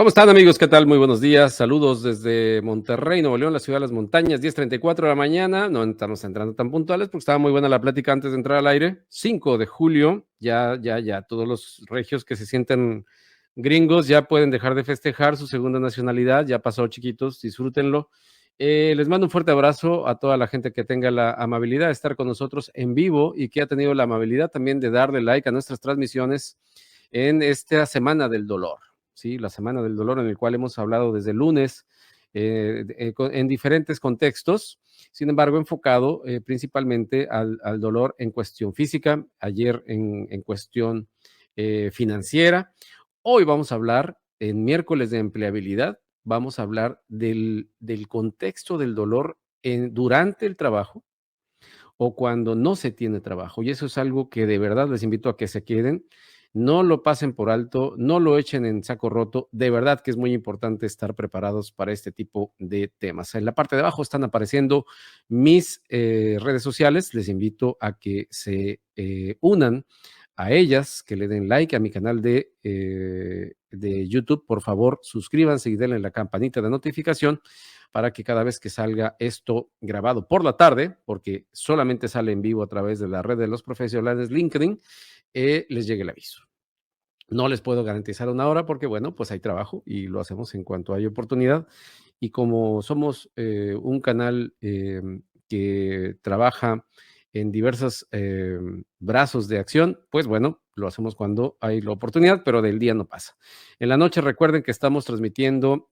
¿Cómo están, amigos? ¿Qué tal? Muy buenos días. Saludos desde Monterrey, Nuevo León, la ciudad de las montañas, 10:34 de la mañana. No estamos entrando tan puntuales porque estaba muy buena la plática antes de entrar al aire. 5 de julio, ya, todos los regios que se sienten gringos ya pueden dejar de festejar su segunda nacionalidad. Ya pasó, chiquitos, disfrútenlo. Les mando un fuerte abrazo a toda la gente que tenga la amabilidad de estar con nosotros en vivo y que ha tenido la amabilidad también de darle like a nuestras transmisiones en esta Semana del Dolor. ¿Sí? La Semana del Dolor, en el cual hemos hablado desde el lunes en diferentes contextos, sin embargo, enfocado principalmente al dolor en cuestión física, ayer en cuestión financiera. Hoy vamos a hablar, en miércoles de empleabilidad, vamos a hablar del contexto del dolor durante el trabajo o cuando no se tiene trabajo. Y eso es algo que de verdad les invito a que se queden, no lo pasen por alto, no lo echen en saco roto. De verdad que es muy importante estar preparados para este tipo de temas. En la parte de abajo están apareciendo mis redes sociales. Les invito a que se unan a ellas, que le den like a mi canal de YouTube. Por favor, suscríbanse y denle la campanita de notificación para que cada vez que salga esto grabado por la tarde, porque solamente sale en vivo a través de la red de los profesionales LinkedIn, les llegue el aviso. No les puedo garantizar una hora porque, bueno, pues hay trabajo y lo hacemos en cuanto hay oportunidad. Y como somos un canal que trabaja en diversos brazos de acción, pues bueno, lo hacemos cuando hay la oportunidad, pero del día no pasa. En la noche recuerden que estamos transmitiendo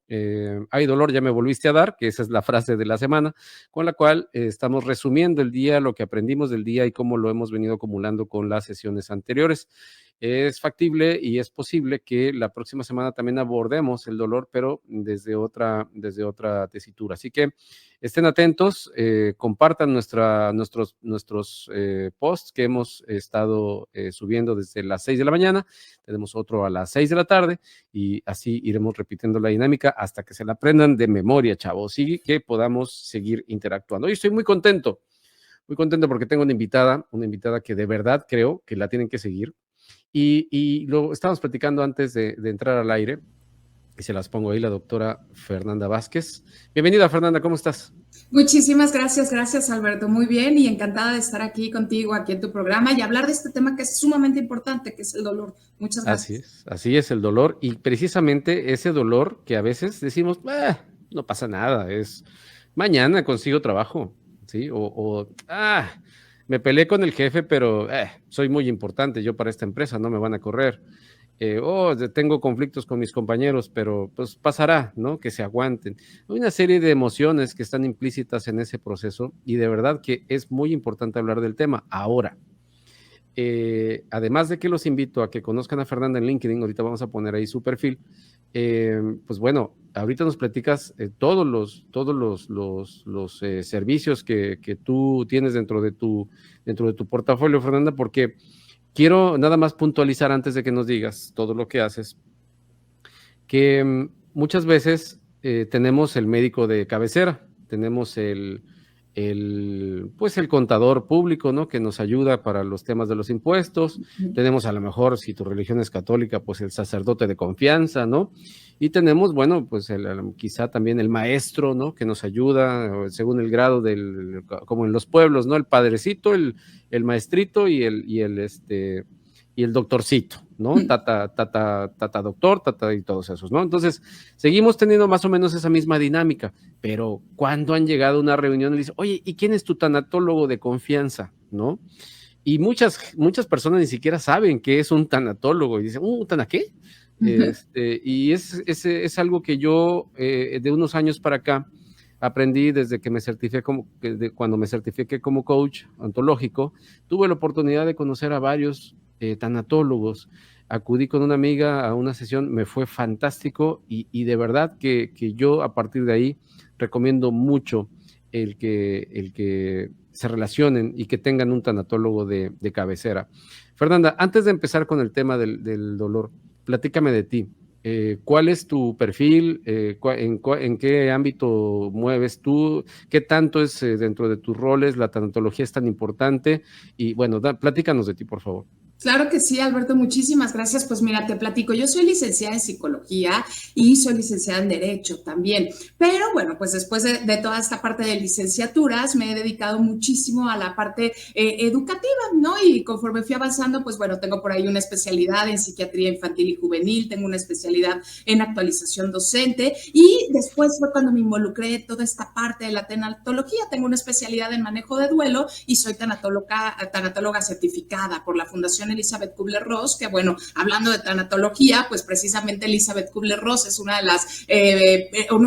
Hay dolor, ya me volviste a dar, que esa es la frase de la semana, con la cual estamos resumiendo el día, lo que aprendimos del día y cómo lo hemos venido acumulando con las sesiones anteriores. Es factible y es posible que la próxima semana también abordemos el dolor, pero desde otra tesitura. Así que estén atentos, compartan nuestros posts que hemos estado subiendo desde las 6 de la mañana. Tenemos otro a las 6 de la tarde y así iremos repitiendo la dinámica hasta que se la aprendan de memoria, chavos, y que podamos seguir interactuando. Y estoy muy contento porque tengo una invitada que de verdad creo que la tienen que seguir. Y lo estábamos platicando antes de entrar al aire, y se las pongo ahí, la doctora Fernanda Vázquez. Bienvenida, Fernanda, ¿cómo estás? Muchísimas gracias Alberto, muy bien y encantada de estar aquí contigo, aquí en tu programa y hablar de este tema que es sumamente importante, que es el dolor. Muchas gracias. Así es el dolor y precisamente ese dolor que a veces decimos, no pasa nada, es mañana consigo trabajo, ¿sí? Me peleé con el jefe, pero soy muy importante yo para esta empresa, no me van a correr. Tengo conflictos con mis compañeros, pero pues pasará, ¿no? Que se aguanten. Hay una serie de emociones que están implícitas en ese proceso y de verdad que es muy importante hablar del tema. Ahora, además de que los invito a que conozcan a Fernanda en LinkedIn, ahorita vamos a poner ahí su perfil, pues bueno, ahorita nos platicas todos los servicios que tú tienes dentro de tu portafolio, Fernanda, porque quiero nada más puntualizar antes de que nos digas todo lo que haces, que muchas veces tenemos el médico de cabecera, tenemos pues el contador público, ¿no? Que nos ayuda para los temas de los impuestos. Tenemos a lo mejor, si tu religión es católica, pues el sacerdote de confianza, ¿no? Y tenemos, bueno, pues quizá también el maestro, ¿no? Que nos ayuda según el grado como en los pueblos, ¿no? El padrecito, el maestrito y el doctorcito, ¿no? Tata doctor, tata y todos esos, ¿no? Entonces, seguimos teniendo más o menos esa misma dinámica, pero cuando han llegado a una reunión y dicen, oye, ¿y quién es tu tanatólogo de confianza, no? Y muchas personas ni siquiera saben qué es un tanatólogo y dicen, ¿tana qué? Y es algo que yo de unos años para acá aprendí desde que cuando me certifiqué como coach ontológico, tuve la oportunidad de conocer a varios tanatólogos. Acudí con una amiga a una sesión, me fue fantástico y de verdad que yo a partir de ahí recomiendo mucho el que se relacionen y que tengan un tanatólogo de cabecera. Fernanda, antes de empezar con el tema del dolor, platícame de ti. ¿Cuál es tu perfil? ¿En qué ámbito mueves tú? ¿Qué tanto es dentro de tus roles la tanatología es tan importante? Y bueno, platícanos de ti, por favor. Claro que sí, Alberto, muchísimas gracias. Pues mira, te platico, yo soy licenciada en psicología y soy licenciada en derecho también, pero bueno, pues después de toda esta parte de licenciaturas me he dedicado muchísimo a la parte educativa, ¿no? Y conforme fui avanzando, pues bueno, tengo por ahí una especialidad en psiquiatría infantil y juvenil, tengo una especialidad en actualización docente y después fue cuando me involucré en toda esta parte de la tanatología, tengo una especialidad en manejo de duelo y soy tanatóloga certificada por la Fundación Elizabeth Kubler-Ross, que bueno, hablando de tanatología, pues precisamente Elizabeth Kubler-Ross es uno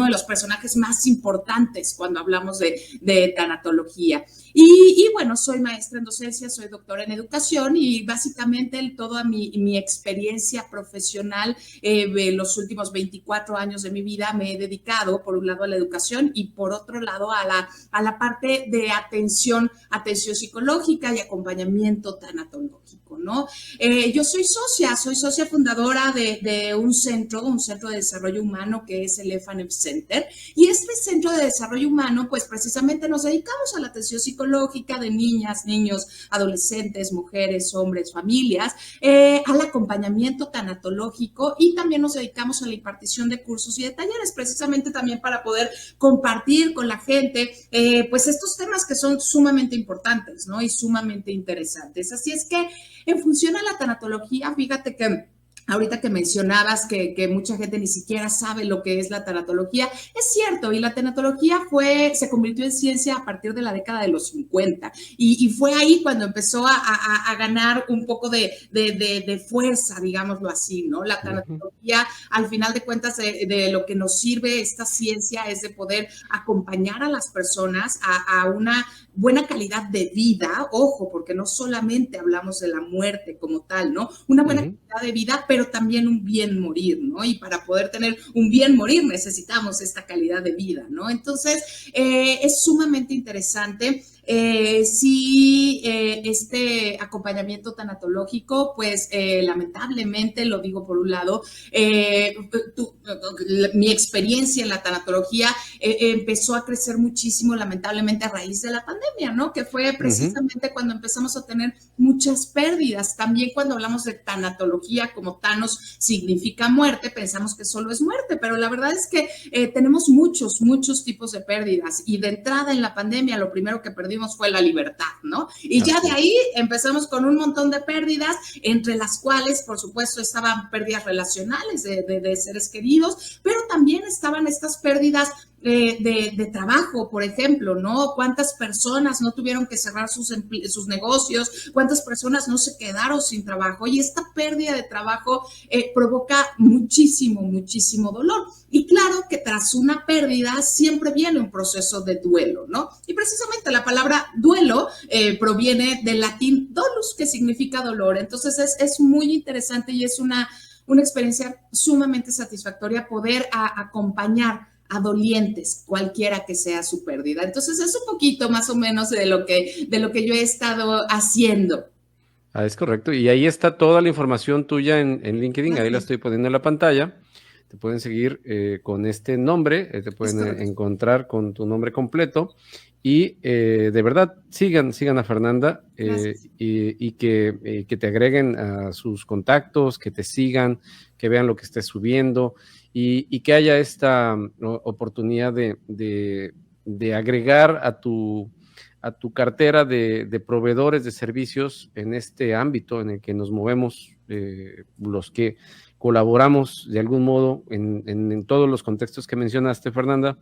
de los personajes más importantes cuando hablamos de tanatología. Y bueno, soy maestra en docencia, soy doctora en educación y básicamente toda mi experiencia profesional, los últimos 24 años de mi vida me he dedicado por un lado a la educación y por otro lado a la parte de atención psicológica y acompañamiento tanatológico, ¿no? Yo soy socia fundadora de un centro de desarrollo humano que es el EFANEP Center, y este centro de desarrollo humano, pues precisamente nos dedicamos a la atención psicológica de niñas, niños, adolescentes, mujeres, hombres, familias, al acompañamiento tanatológico y también nos dedicamos a la impartición de cursos y de talleres, precisamente también para poder compartir con la gente, pues estos temas que son sumamente importantes, ¿no? Y sumamente interesantes. Así es que en función a la tanatología, fíjate que ahorita que mencionabas que mucha gente ni siquiera sabe lo que es la tanatología, es cierto, y la tanatología se convirtió en ciencia a partir de la década de los 50, y fue ahí cuando empezó a ganar un poco de fuerza, digámoslo así, ¿no? La tanatología, al final de cuentas, de lo que nos sirve esta ciencia es de poder acompañar a las personas a una buena calidad de vida, ojo, porque no solamente hablamos de la muerte como tal, ¿no? Una buena calidad de vida, pero también un bien morir, ¿no? Y para poder tener un bien morir necesitamos esta calidad de vida, ¿no? Entonces, es sumamente interesante. Este acompañamiento tanatológico, pues lamentablemente, lo digo por un lado, mi experiencia en la tanatología empezó a crecer muchísimo, lamentablemente, a raíz de la pandemia, ¿no? Que fue precisamente cuando empezamos a tener muchas pérdidas. También cuando hablamos de tanatología, como Thanos significa muerte, pensamos que solo es muerte, pero la verdad es que tenemos muchos tipos de pérdidas, y de entrada en la pandemia lo primero que perdimos fue la libertad, ¿no? Y ya de ahí empezamos con un montón de pérdidas, entre las cuales, por supuesto, estaban pérdidas relacionales de seres queridos, pero también estaban estas pérdidas de trabajo, por ejemplo, ¿no? ¿Cuántas personas no tuvieron que cerrar sus negocios? ¿Cuántas personas no se quedaron sin trabajo? Y esta pérdida de trabajo provoca muchísimo dolor. Y claro que tras una pérdida siempre viene un proceso de duelo, ¿no? Y precisamente la palabra duelo proviene del latín dolus, que significa dolor. Entonces es muy interesante y es una experiencia sumamente satisfactoria poder acompañar a dolientes, cualquiera que sea su pérdida. Entonces es un poquito más o menos de lo que yo he estado haciendo. Es correcto. Y ahí está toda la información tuya en LinkedIn. Ahí la estoy poniendo en la pantalla. Te pueden seguir con este nombre, te pueden encontrar con tu nombre completo. Y de verdad, sigan a Fernanda y que te agreguen a sus contactos, que te sigan, que vean lo que estés subiendo y que haya esta oportunidad de agregar a tu cartera de proveedores de servicios en este ámbito en el que nos movemos, los que colaboramos de algún modo en todos los contextos que mencionaste, Fernanda.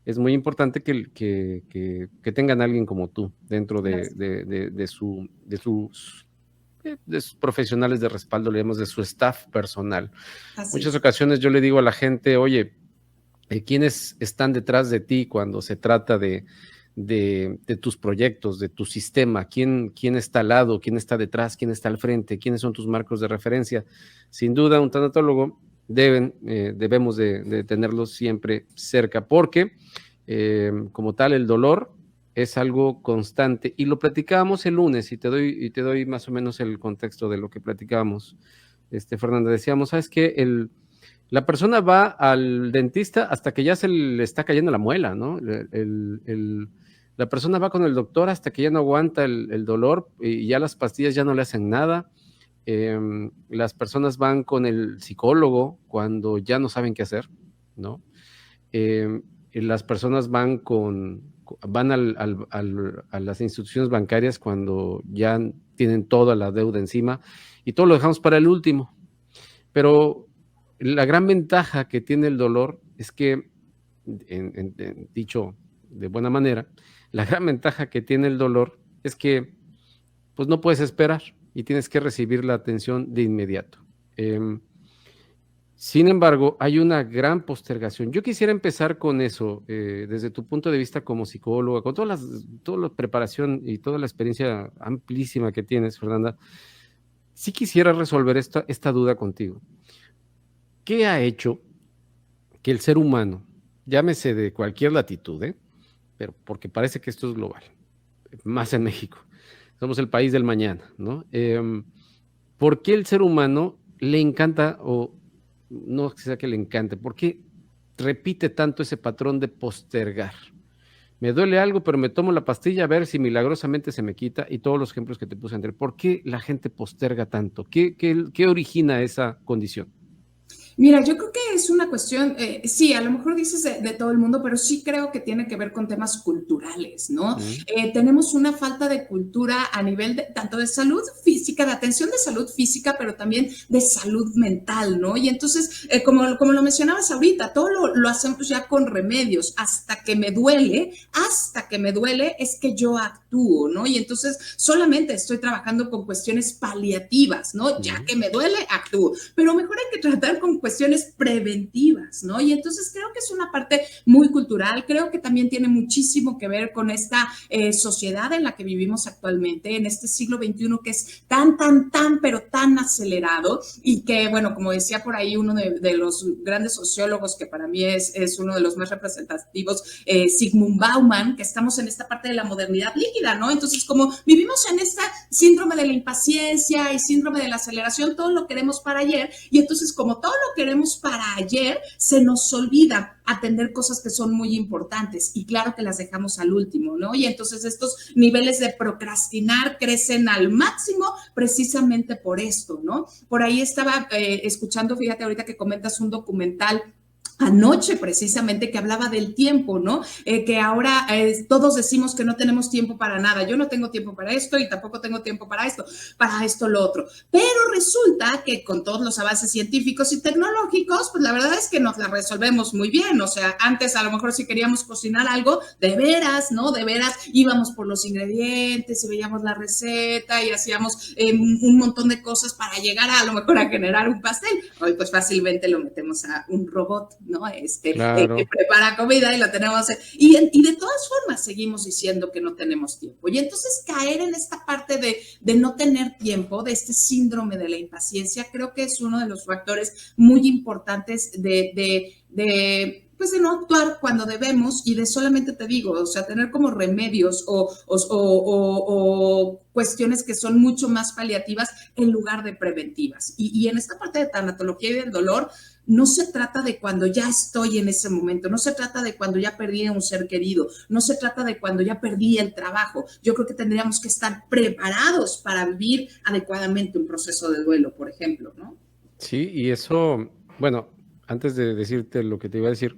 Es muy importante que tengan a alguien como tú dentro de sus profesionales de respaldo, digamos, de su staff personal. Muchas ocasiones yo le digo a la gente, oye, ¿quiénes están detrás de ti cuando se trata de tus proyectos, de tu sistema? ¿Quién está al lado? ¿Quién está detrás? ¿Quién está al frente? ¿Quiénes son tus marcos de referencia? Sin duda, un tanatólogo debemos de tenerlos siempre cerca, porque como tal el dolor es algo constante, y lo platicábamos el lunes, y te doy más o menos el contexto de lo que platicábamos. Fernanda, decíamos, ¿sabes qué? La persona va al dentista hasta que ya se le está cayendo la muela, ¿no? La persona va con el doctor hasta que ya no aguanta el dolor y ya las pastillas ya no le hacen nada. Las personas van con el psicólogo cuando ya no saben qué hacer, ¿no? Las personas van a las instituciones bancarias cuando ya tienen toda la deuda encima y todo lo dejamos para el último. Pero la gran ventaja que tiene el dolor es que, dicho de buena manera, la gran ventaja que tiene el dolor es que pues no puedes esperar y tienes que recibir la atención de inmediato. Sin embargo, hay una gran postergación. Yo quisiera empezar con eso, desde tu punto de vista como psicóloga, con toda la preparación y toda la experiencia amplísima que tienes, Fernanda. Sí quisiera resolver esta duda contigo. ¿Qué ha hecho que el ser humano, llámese de cualquier latitud, pero porque parece que esto es global, más en México, somos el país del mañana, ¿no? ¿Por qué el ser humano le encanta, o no sea que le encante, por qué repite tanto ese patrón de postergar? Me duele algo, pero me tomo la pastilla a ver si milagrosamente se me quita, y todos los ejemplos que te puse antes. ¿Por qué la gente posterga tanto? ¿Qué origina esa condición? Mira, yo creo que es una cuestión, sí, a lo mejor dices de todo el mundo, pero sí creo que tiene que ver con temas culturales, ¿no? Tenemos una falta de cultura a nivel tanto de salud física, de atención de salud física, pero también de salud mental, ¿no? Y entonces, como lo mencionabas ahorita, todo lo hacemos ya con remedios, hasta que me duele es que yo actúo, ¿no? Y entonces solamente estoy trabajando con cuestiones paliativas, ¿no? Ya que me duele, actúo, pero mejor hay que tratar con cuestiones preventivas, ¿no? Y entonces creo que es una parte muy cultural, creo que también tiene muchísimo que ver con esta sociedad en la que vivimos actualmente, en este siglo XXI que es tan, pero tan acelerado y que, bueno, como decía por ahí uno de los grandes sociólogos que para mí es uno de los más representativos, Zygmunt Bauman, que estamos en esta parte de la modernidad líquida, ¿no? Entonces, como vivimos en esta síndrome de la impaciencia y síndrome de la aceleración, todo lo queremos para ayer, y entonces como todo lo queremos para ayer, se nos olvida atender cosas que son muy importantes y claro que las dejamos al último, ¿no? Y entonces estos niveles de procrastinar crecen al máximo precisamente por esto, ¿no? Por ahí estaba escuchando, fíjate ahorita que comentas un documental anoche precisamente que hablaba del tiempo, ¿no? Que ahora todos decimos que no tenemos tiempo para nada. Yo no tengo tiempo para esto y tampoco tengo tiempo para esto, lo otro. Pero resulta que con todos los avances científicos y tecnológicos, pues la verdad es que nos la resolvemos muy bien. O sea, antes a lo mejor si queríamos cocinar algo, de veras, ¿no? De veras íbamos por los ingredientes y veíamos la receta y hacíamos un montón de cosas para llegar a lo mejor a generar un pastel. Hoy pues fácilmente lo metemos a un robot, ¿no? Claro. Que prepara comida y lo tenemos. Y de todas formas seguimos diciendo que no tenemos tiempo. Y entonces caer en esta parte de no tener tiempo, de este síndrome de la impaciencia, creo que es uno de los factores muy importantes pues de no actuar cuando debemos y de solamente te digo, o sea, tener como remedios o cuestiones que son mucho más paliativas en lugar de preventivas. Y en esta parte de tanatología y del dolor, no se trata de cuando ya estoy en ese momento, no se trata de cuando ya perdí a un ser querido, no se trata de cuando ya perdí el trabajo. Yo creo que tendríamos que estar preparados para vivir adecuadamente un proceso de duelo, por ejemplo, ¿no? Sí, y eso, bueno, antes de decirte lo que te iba a decir,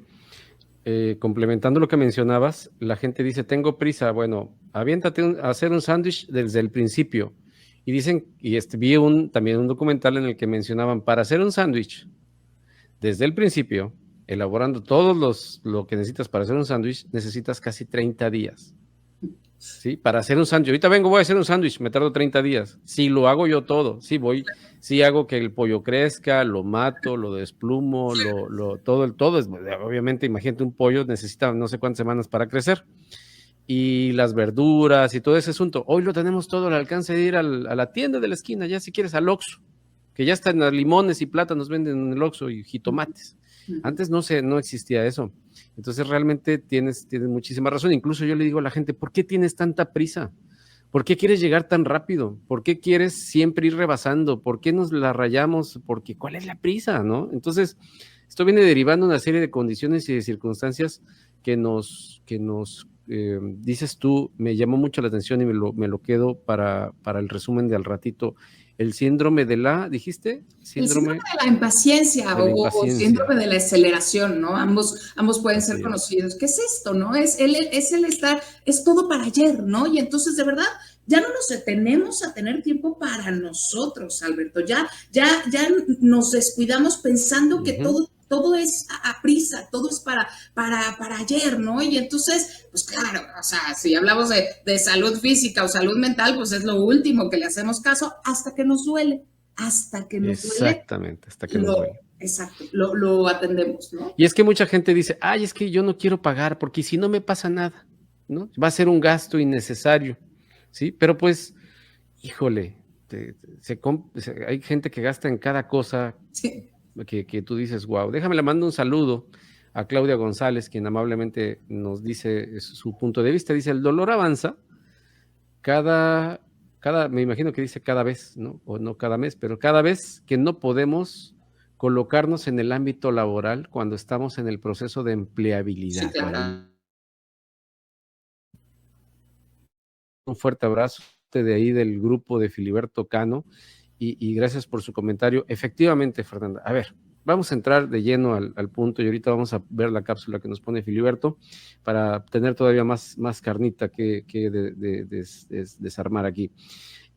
complementando lo que mencionabas, la gente dice, tengo prisa. Bueno, aviéntate a hacer un sándwich desde el principio. Y dicen, y vi también un documental en el que mencionaban, para hacer un sándwich desde el principio, elaborando lo que necesitas para hacer un sándwich, necesitas casi 30 días. ¿Sí? Para hacer un sándwich. Ahorita voy a hacer un sándwich, me tardo 30 días. Si lo hago yo todo, sí hago que el pollo crezca, lo mato, lo desplumo, todo es, obviamente, imagínate un pollo necesita no sé cuántas semanas para crecer. Y las verduras y todo ese asunto. Hoy lo tenemos todo al alcance de ir a la tienda de la esquina, ya si quieres al Oxxo, que ya están limones y plátanos venden en el Oxxo y jitomates. Antes no existía eso. Entonces realmente tienes muchísima razón. Incluso yo le digo a la gente, ¿por qué tienes tanta prisa? ¿Por qué quieres llegar tan rápido? ¿Por qué quieres siempre ir rebasando? ¿Por qué nos la rayamos? Porque ¿cuál es la prisa, no? Entonces, esto viene derivando una serie de condiciones y de circunstancias que nos dices tú, me llamó mucho la atención y me lo quedo para el resumen de al ratito. el síndrome de la, ¿dijiste? El síndrome de la impaciencia o síndrome de la aceleración, ¿no? Ambos pueden ser conocidos. ¿Qué es esto, no? Es el estar, es todo para ayer, ¿no? Y entonces, de verdad, ya no nos detenemos a tener tiempo para nosotros, Alberto. Ya nos descuidamos pensando que todo es a prisa, todo es para ayer, ¿no? Y entonces, pues claro, o sea, si hablamos de salud física o salud mental, pues es lo último que le hacemos caso hasta que nos duele. Hasta que nos duele. Exactamente, hasta que nos duele. Exacto, lo atendemos, ¿no? Y es que mucha gente dice, ay, es que yo no quiero pagar porque si no me pasa nada, ¿no? Va a ser un gasto innecesario, ¿sí? Pero pues, híjole, hay gente que gasta en cada cosa que tú dices, wow. Déjame le mando un saludo a Claudia González, quien amablemente nos dice su punto de vista. Dice, el dolor avanza me imagino que dice cada vez, ¿no? O no cada mes, pero cada vez que no podemos colocarnos en el ámbito laboral cuando estamos en el proceso de empleabilidad. Sí, claro. Un fuerte abrazo de ahí del grupo de Filiberto Cano y gracias por su comentario. Efectivamente, Fernanda, a ver, vamos a entrar de lleno al punto y ahorita vamos a ver la cápsula que nos pone Filiberto para tener todavía más carnita que desarmar aquí.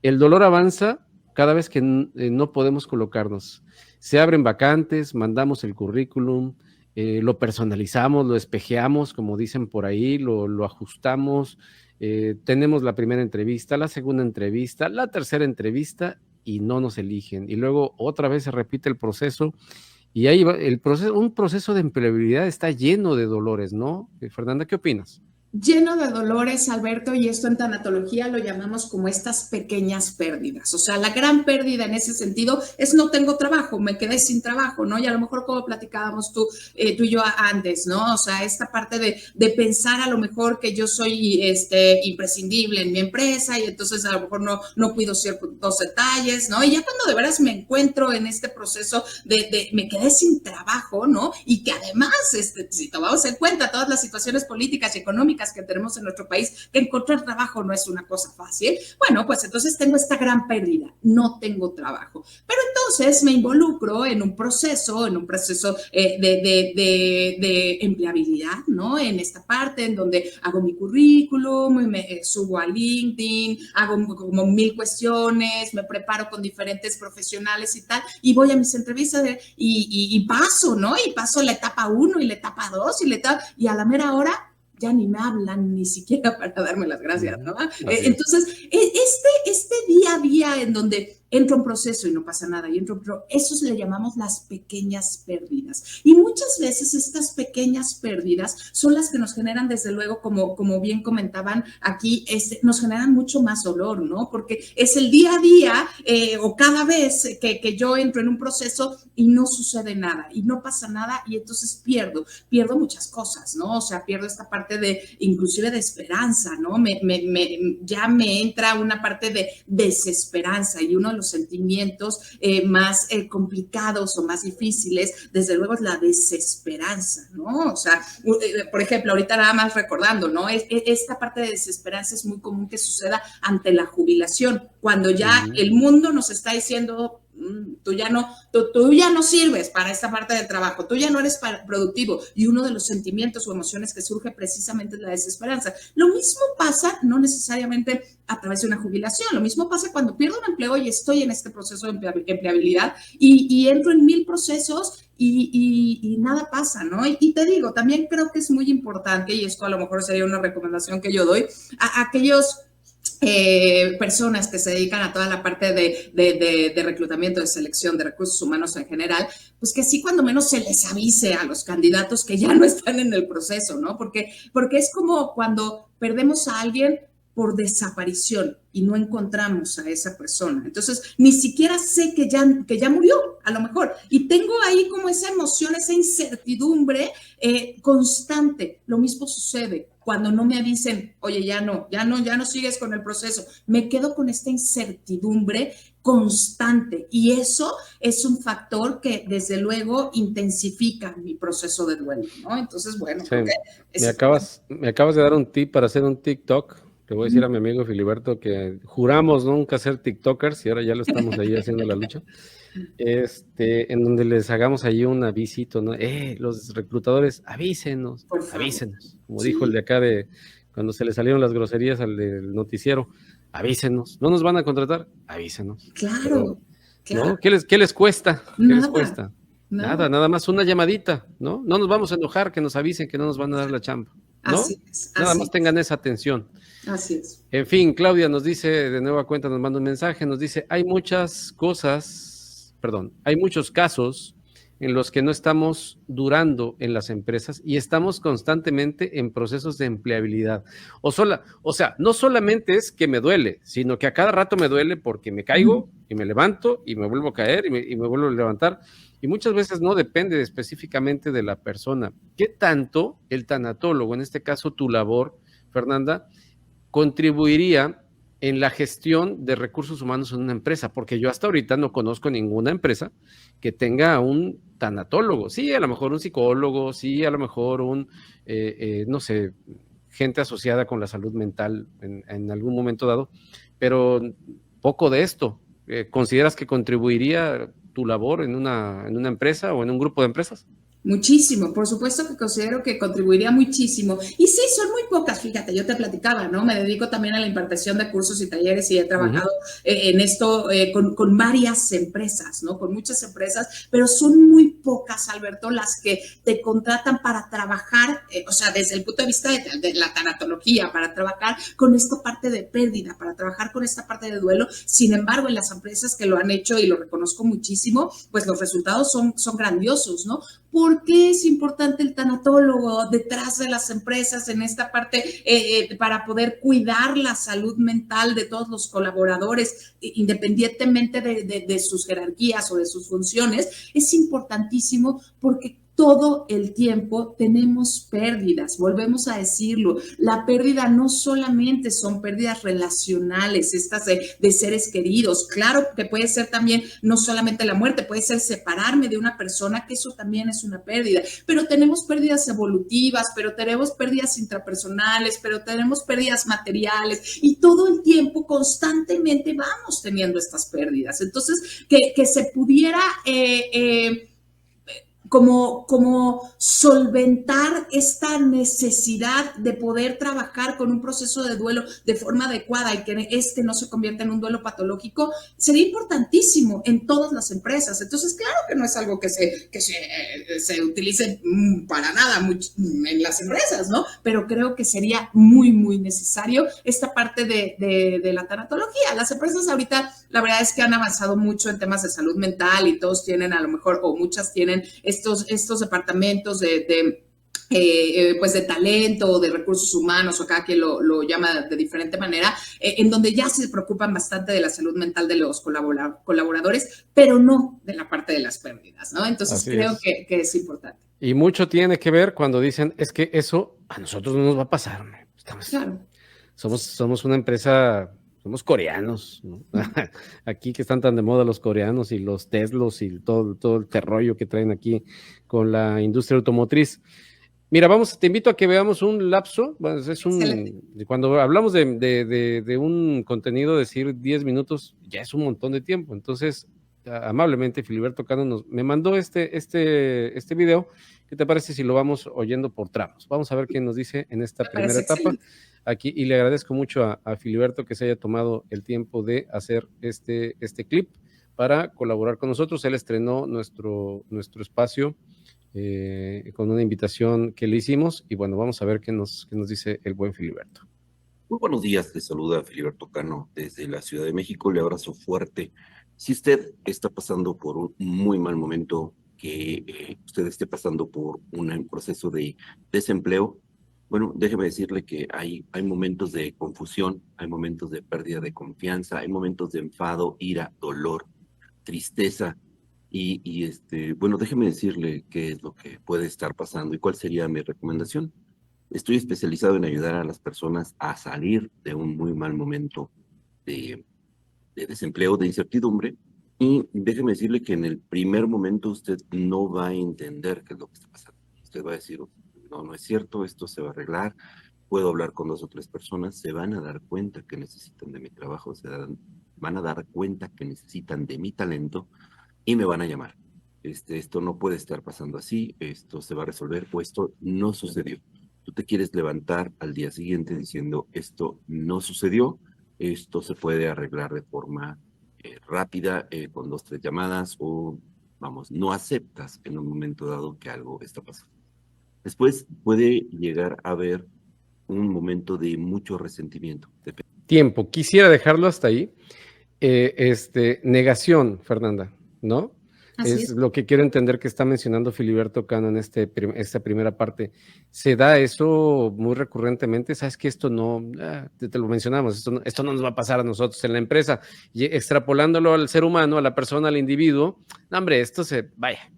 El dolor avanza cada vez que no podemos colocarnos. Se abren vacantes, mandamos el currículum, lo personalizamos, lo espejeamos, como dicen por ahí, lo ajustamos, tenemos la primera entrevista, la segunda entrevista, la tercera entrevista y no nos eligen. Y luego otra vez se repite el proceso y ahí va un proceso de empleabilidad está lleno de dolores, ¿no? Fernanda, ¿qué opinas? Lleno de dolores, Alberto, y esto en tanatología lo llamamos como estas pequeñas pérdidas. O sea, la gran pérdida en ese sentido es no tengo trabajo, me quedé sin trabajo, ¿no? Y a lo mejor como platicábamos tú y yo antes, ¿no? O sea, esta parte de pensar a lo mejor que yo soy imprescindible en mi empresa y entonces a lo mejor no cuido ciertos detalles, ¿no? Y ya cuando de veras me encuentro en este proceso de me quedé sin trabajo, ¿no? Y que además, si tomamos en cuenta todas las situaciones políticas y económicas que tenemos en nuestro país, que encontrar trabajo no es una cosa fácil, bueno, pues entonces tengo esta gran pérdida, no tengo trabajo. Pero entonces me involucro en un proceso de empleabilidad, ¿no? En esta parte en donde hago mi currículum, me subo a LinkedIn, hago como 1000 cuestiones, me preparo con diferentes profesionales y tal, y voy a mis entrevistas y paso, ¿no? Y paso la etapa 1 y la etapa 2 y a la mera hora ya ni me hablan ni siquiera para darme las gracias, ¿no? Entonces, este día a día en donde entro un proceso y no pasa nada, eso le llamamos las pequeñas pérdidas. Y muchas veces estas pequeñas pérdidas son las que nos generan, desde luego, como bien comentaban aquí, nos generan mucho más dolor, ¿no? Porque es el día a día o cada vez que yo entro en un proceso y no sucede nada y no pasa nada y entonces pierdo muchas cosas, ¿no? O sea, pierdo esta parte inclusive de esperanza, ¿no? Ya me entra una parte de desesperanza y uno de los sentimientos más complicados o más difíciles, desde luego, es la desesperanza, ¿no? O sea, por ejemplo, ahorita nada más recordando, ¿no? Esta parte de desesperanza es muy común que suceda ante la jubilación, cuando ya el mundo nos está diciendo, tú ya no sirves para esta parte del trabajo, tú ya no eres productivo, y uno de los sentimientos o emociones que surge precisamente es la desesperanza. Lo mismo pasa, no necesariamente a través de una jubilación, lo mismo pasa cuando pierdo un empleo y estoy en este proceso de empleabilidad y entro en 1000 procesos y nada pasa, ¿no? Y te digo, también creo que es muy importante, y esto a lo mejor sería una recomendación que yo doy a aquellos personas que se dedican a toda la parte de reclutamiento, de selección, de recursos humanos en general, pues que sí, cuando menos se les avise a los candidatos que ya no están en el proceso, ¿no? Porque es como cuando perdemos a alguien por desaparición y no encontramos a esa persona. Entonces, ni siquiera sé que ya murió, a lo mejor. Y tengo ahí como esa emoción, esa incertidumbre constante. Lo mismo sucede cuando no me avisen, oye, ya no sigues con el proceso. Me quedo con esta incertidumbre constante y eso es un factor que desde luego intensifica mi proceso de duelo, ¿no? Entonces, bueno, sí. Me acabas de dar un tip para hacer un TikTok Le voy a decir a mi amigo Filiberto que juramos nunca ser TikTokers y ahora ya lo estamos ahí haciendo la lucha. En donde les hagamos ahí un avisito, ¿no? Los reclutadores, avísenos, Por favor. avísenos. Como dijo el Sí, de acá de cuando se le salieron las groserías al del noticiero, avísenos. ¿No nos van a contratar? Avísenos. Pero, claro, claro. ¿no? ¿Qué les cuesta? ¿Qué les Nada, cuesta? nada. Nada más una llamadita, ¿no? No nos vamos a enojar que nos avisen que no nos van a dar la chamba, ¿no? Así es, Nada más así tengan es, esa atención. así es. En fin, Claudia nos dice, de nueva cuenta nos manda un mensaje, nos dice, hay muchas cosas, perdón, hay muchos casos en los que no estamos durando en las empresas y estamos constantemente en procesos de empleabilidad. O sea, no solamente es que me duele, sino que a cada rato me duele porque me caigo y me levanto y me vuelvo a caer y me vuelvo a levantar. Y muchas veces no depende específicamente de la persona. ¿Qué tanto el tanatólogo, en este caso tu labor, Fernanda, contribuiría en la gestión de recursos humanos en una empresa? Porque yo hasta ahorita no conozco ninguna empresa que tenga un tanatólogo. Sí, a lo mejor un psicólogo, sí, a lo mejor no sé, gente asociada con la salud mental en algún momento dado, pero poco de esto. ¿Consideras que contribuiría tu labor en una empresa o en un grupo de empresas? Muchísimo, por supuesto que considero que contribuiría muchísimo. Y sí, son muy pocas, fíjate, yo te platicaba, ¿no? Me dedico también a la impartición de cursos y talleres y he Uh -huh. trabajado en esto con varias empresas, ¿no? Con muchas empresas, pero son muy pocas, Alberto, las que te contratan para trabajar, o sea, desde el punto de vista de la tanatología, para trabajar con esta parte de pérdida, para trabajar con esta parte de duelo. Sin embargo, en las empresas que lo han hecho, y lo reconozco muchísimo, pues los resultados son grandiosos, ¿no? ¿Por qué es importante el tanatólogo detrás de las empresas en esta parte para poder cuidar la salud mental de todos los colaboradores, independientemente de sus jerarquías o de sus funciones? Es importantísimo porque todo el tiempo tenemos pérdidas, volvemos a decirlo. La pérdida no solamente son pérdidas relacionales, estas de seres queridos. Claro que puede ser también no solamente la muerte, puede ser separarme de una persona, que eso también es una pérdida. Pero tenemos pérdidas evolutivas, pero tenemos pérdidas intrapersonales, pero tenemos pérdidas materiales y todo el tiempo constantemente vamos teniendo estas pérdidas. Entonces, que se pudiera como solventar esta necesidad de poder trabajar con un proceso de duelo de forma adecuada y que este no se convierta en un duelo patológico, sería importantísimo en todas las empresas. Entonces, claro que no es algo que se utilice para nada en las empresas, ¿no? Pero creo que sería muy, muy necesario esta parte de la tanatología. Las empresas ahorita, la verdad es que han avanzado mucho en temas de salud mental y todos tienen a lo mejor, o muchas tienen estos departamentos pues de talento, de recursos humanos, o cada quien lo llama de diferente manera, en donde ya se preocupan bastante de la salud mental de los colaboradores, pero no de la parte de las pérdidas, ¿no? Entonces Así creo es. que es importante. Y mucho tiene que ver cuando dicen, es que eso a nosotros no nos va a pasar. Claro. Somos una empresa, somos coreanos, ¿no? Aquí que están tan de moda los coreanos y los Teslos y todo el rollo que traen aquí con la industria automotriz. Mira, te invito a que veamos un lapso. Bueno, cuando hablamos de un contenido, decir 10 minutos ya es un montón de tiempo. Entonces, amablemente, Filiberto Cano me mandó este video. ¿Qué te parece si lo vamos oyendo por tramos? Vamos a ver qué nos dice en esta Me primera parece etapa excelente. aquí, y le agradezco mucho a Filiberto que se haya tomado el tiempo de hacer este clip para colaborar con nosotros. Él estrenó nuestro espacio con una invitación que le hicimos, y bueno, vamos a ver qué nos dice el buen Filiberto. Muy buenos días, les saluda Filiberto Cano desde la Ciudad de México, le abrazo fuerte. Si usted está pasando por un muy mal momento, que usted esté pasando por un proceso de desempleo, bueno, déjeme decirle que hay momentos de confusión, hay momentos de pérdida de confianza, hay momentos de enfado, ira, dolor, tristeza, bueno, déjeme decirle qué es lo que puede estar pasando y cuál sería mi recomendación. Estoy especializado en ayudar a las personas a salir de un muy mal momento de, de desempleo, de incertidumbre. Y déjeme decirle que en el primer momento usted no va a entender qué es lo que está pasando. Usted va a decir, no, no es cierto, esto se va a arreglar. puedo hablar con 2 o 3 personas, se van a dar cuenta que necesitan de mi trabajo, van a dar cuenta que necesitan de mi talento y me van a llamar. Esto no puede estar pasando así, esto se va a resolver o esto no sucedió. Tú te quieres levantar al día siguiente diciendo esto no sucedió, esto se puede arreglar de forma rápida, con 2, 3 llamadas o, vamos, no aceptas en un momento dado que algo está pasando. Después puede llegar a haber un momento de mucho resentimiento. Tiempo. Quisiera dejarlo hasta ahí. Negación, Fernanda, ¿no? Es lo que quiero entender que está mencionando Filiberto Cano en esta primera parte. ¿Se da eso muy recurrentemente? ¿Sabes que esto no, te lo mencionamos, esto no nos va a pasar a nosotros en la empresa? Y extrapolándolo al ser humano, a la persona, al individuo, no, hombre,